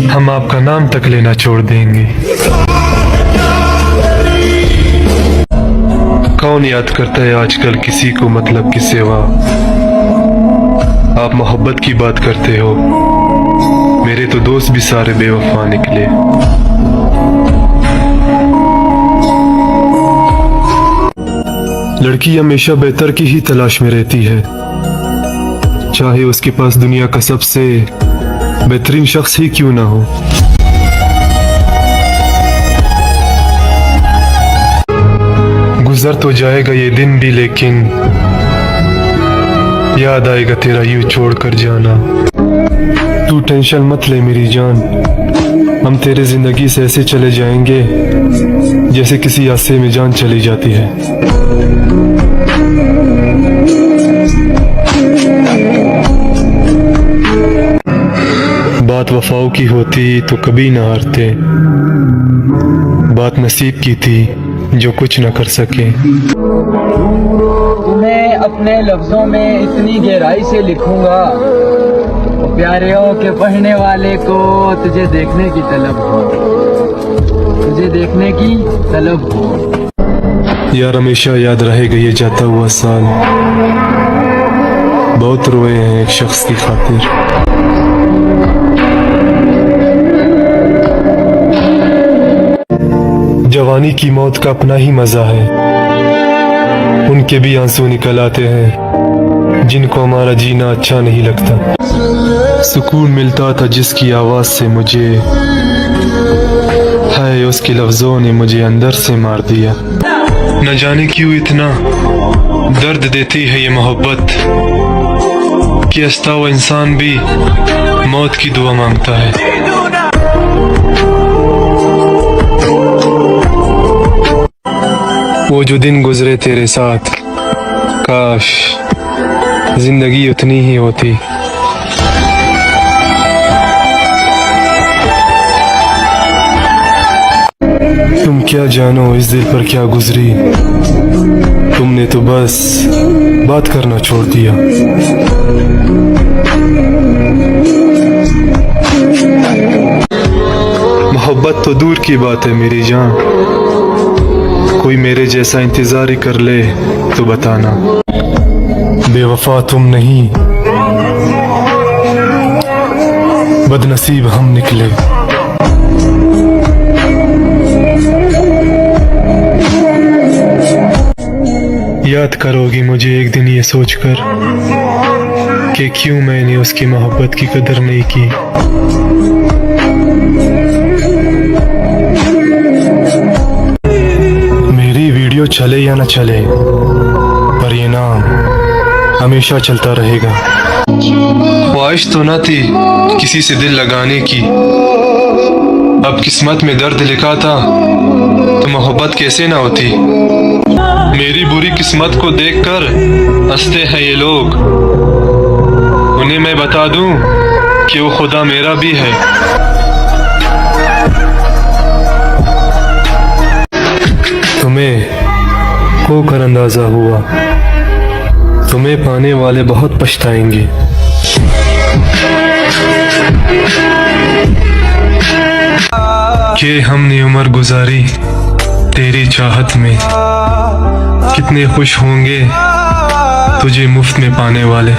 हम आपका नाम तक लेना छोड़ देंगे। कौन याद करता है आजकल किसी को मतलब की सेवा। आप मोहब्बत की बात करते हो, मेरे तो दोस्त भी सारे बेवफा निकले। लड़की हमेशा बेहतर की ही तलाश में रहती है, चाहे उसके पास दुनिया का सबसे बेहतरीन शख्स ही क्यों ना हो। गुजर तो जाएगा ये दिन भी, लेकिन याद आएगा तेरा यूं छोड़ कर जाना। तू टेंशन मत ले मेरी जान, हम तेरे जिंदगी से ऐसे चले जाएंगे जैसे किसी हादसे में जान चली जाती है। बात वफाओं की होती तो कभी ना हारते, बात नसीब की थी जो कुछ न कर सके। तुम्हें अपने लफ्जों में इतनी गहराई से लिखूंगा, प्यारियों के पढ़ने वाले को तुझे देखने की तलब हो, तुझे देखने की तलब हो। यार हमेशा याद रहेगा ये जाता हुआ साल, बहुत रोए हैं एक शख्स की खातिर। जवानी की मौत का अपना ही मजा है, उनके भी आंसू निकल आते हैं जिनको हमारा जीना अच्छा नहीं लगता। सुकून मिलता था जिसकी आवाज से मुझे, है उसके लफ्जों ने मुझे अंदर से मार दिया। न जाने क्यों इतना दर्द देती है ये मोहब्बत कि हंसता हुआ इंसान भी मौत की दुआ मांगता है। वो जो दिन गुजरे तेरे साथ, काश जिंदगी उतनी ही होती। तुम क्या जानो इस दिल पर क्या गुजरी, तुमने तो बस बात करना छोड़ दिया। मोहब्बत तो दूर की बात है मेरी जान, कोई मेरे जैसा इंतजार ही कर ले तो बताना। बेवफा तुम नहीं, बदनसीब हम निकले। याद करोगी मुझे एक दिन ये सोचकर कि क्यों मैंने उसकी मोहब्बत की कदर नहीं की। मेरी वीडियो चले या न चले, पर ये नाम हमेशा चलता रहेगा। ख्वाहिश तो न थी किसी से दिल लगाने की, अब किस्मत में दर्द लिखा था तो मोहब्बत कैसे ना होती। मेरी बुरी किस्मत को देखकर हंसते हैं ये लोग, उन्हें मैं बता दूं कि वो खुदा मेरा भी है। तुम्हें खोकर अंदाजा हुआ, तुम्हें पाने वाले बहुत पछताएंगे। कि हमने उम्र गुजारी तेरी चाहत में, कितने खुश होंगे तुझे मुफ्त में पाने वाले।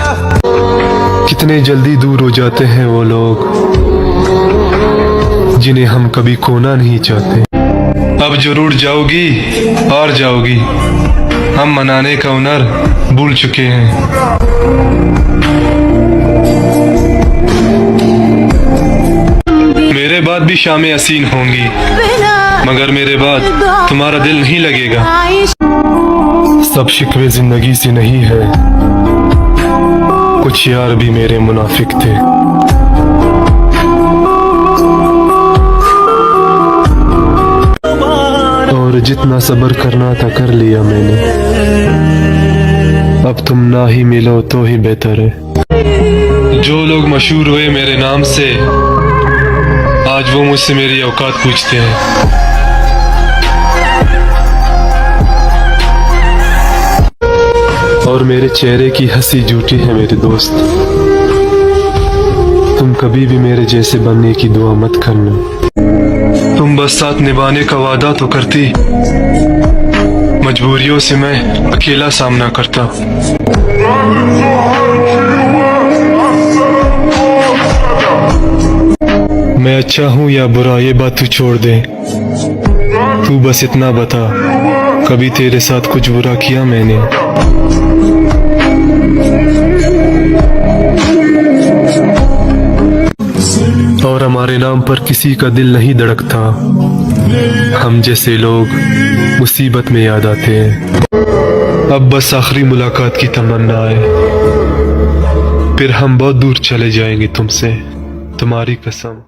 कितने जल्दी दूर हो जाते हैं वो लोग जिन्हें हम कभी खोना नहीं चाहते। अब जरूर जाओगी और जाओगी, हम मनाने का हुनर भूल चुके हैं। मेरे बाद भी शामें हसीन होंगी, मगर मेरे बाद तुम्हारा दिल नहीं लगेगा। सब शिकवे जिंदगी से नहीं है, कुछ यार भी मेरे मुनाफिक थे। और जितना सब्र करना था कर लिया मैंने, अब तुम ना ही मिलो तो ही बेहतर है। जो लोग मशहूर हुए मेरे नाम से, आज वो मुझसे मेरी औकात पूछते हैं। और मेरे चेहरे की हंसी झूठी है मेरे दोस्त, तुम कभी भी मेरे जैसे बनने की दुआ मत करना। तुम बस साथ निभाने का वादा तो करती, मजबूरियों से मैं अकेला सामना करता। मैं अच्छा हूँ या बुरा ये बात तू छोड़ दे, तू बस इतना बता कभी तेरे साथ कुछ बुरा किया मैंने। और हमारे नाम पर किसी का दिल नहीं धड़कता, हम जैसे लोग मुसीबत में याद आते हैं। अब बस आखिरी मुलाकात की तमन्ना है, फिर हम बहुत दूर चले जाएंगे तुमसे, तुम्हारी कसम।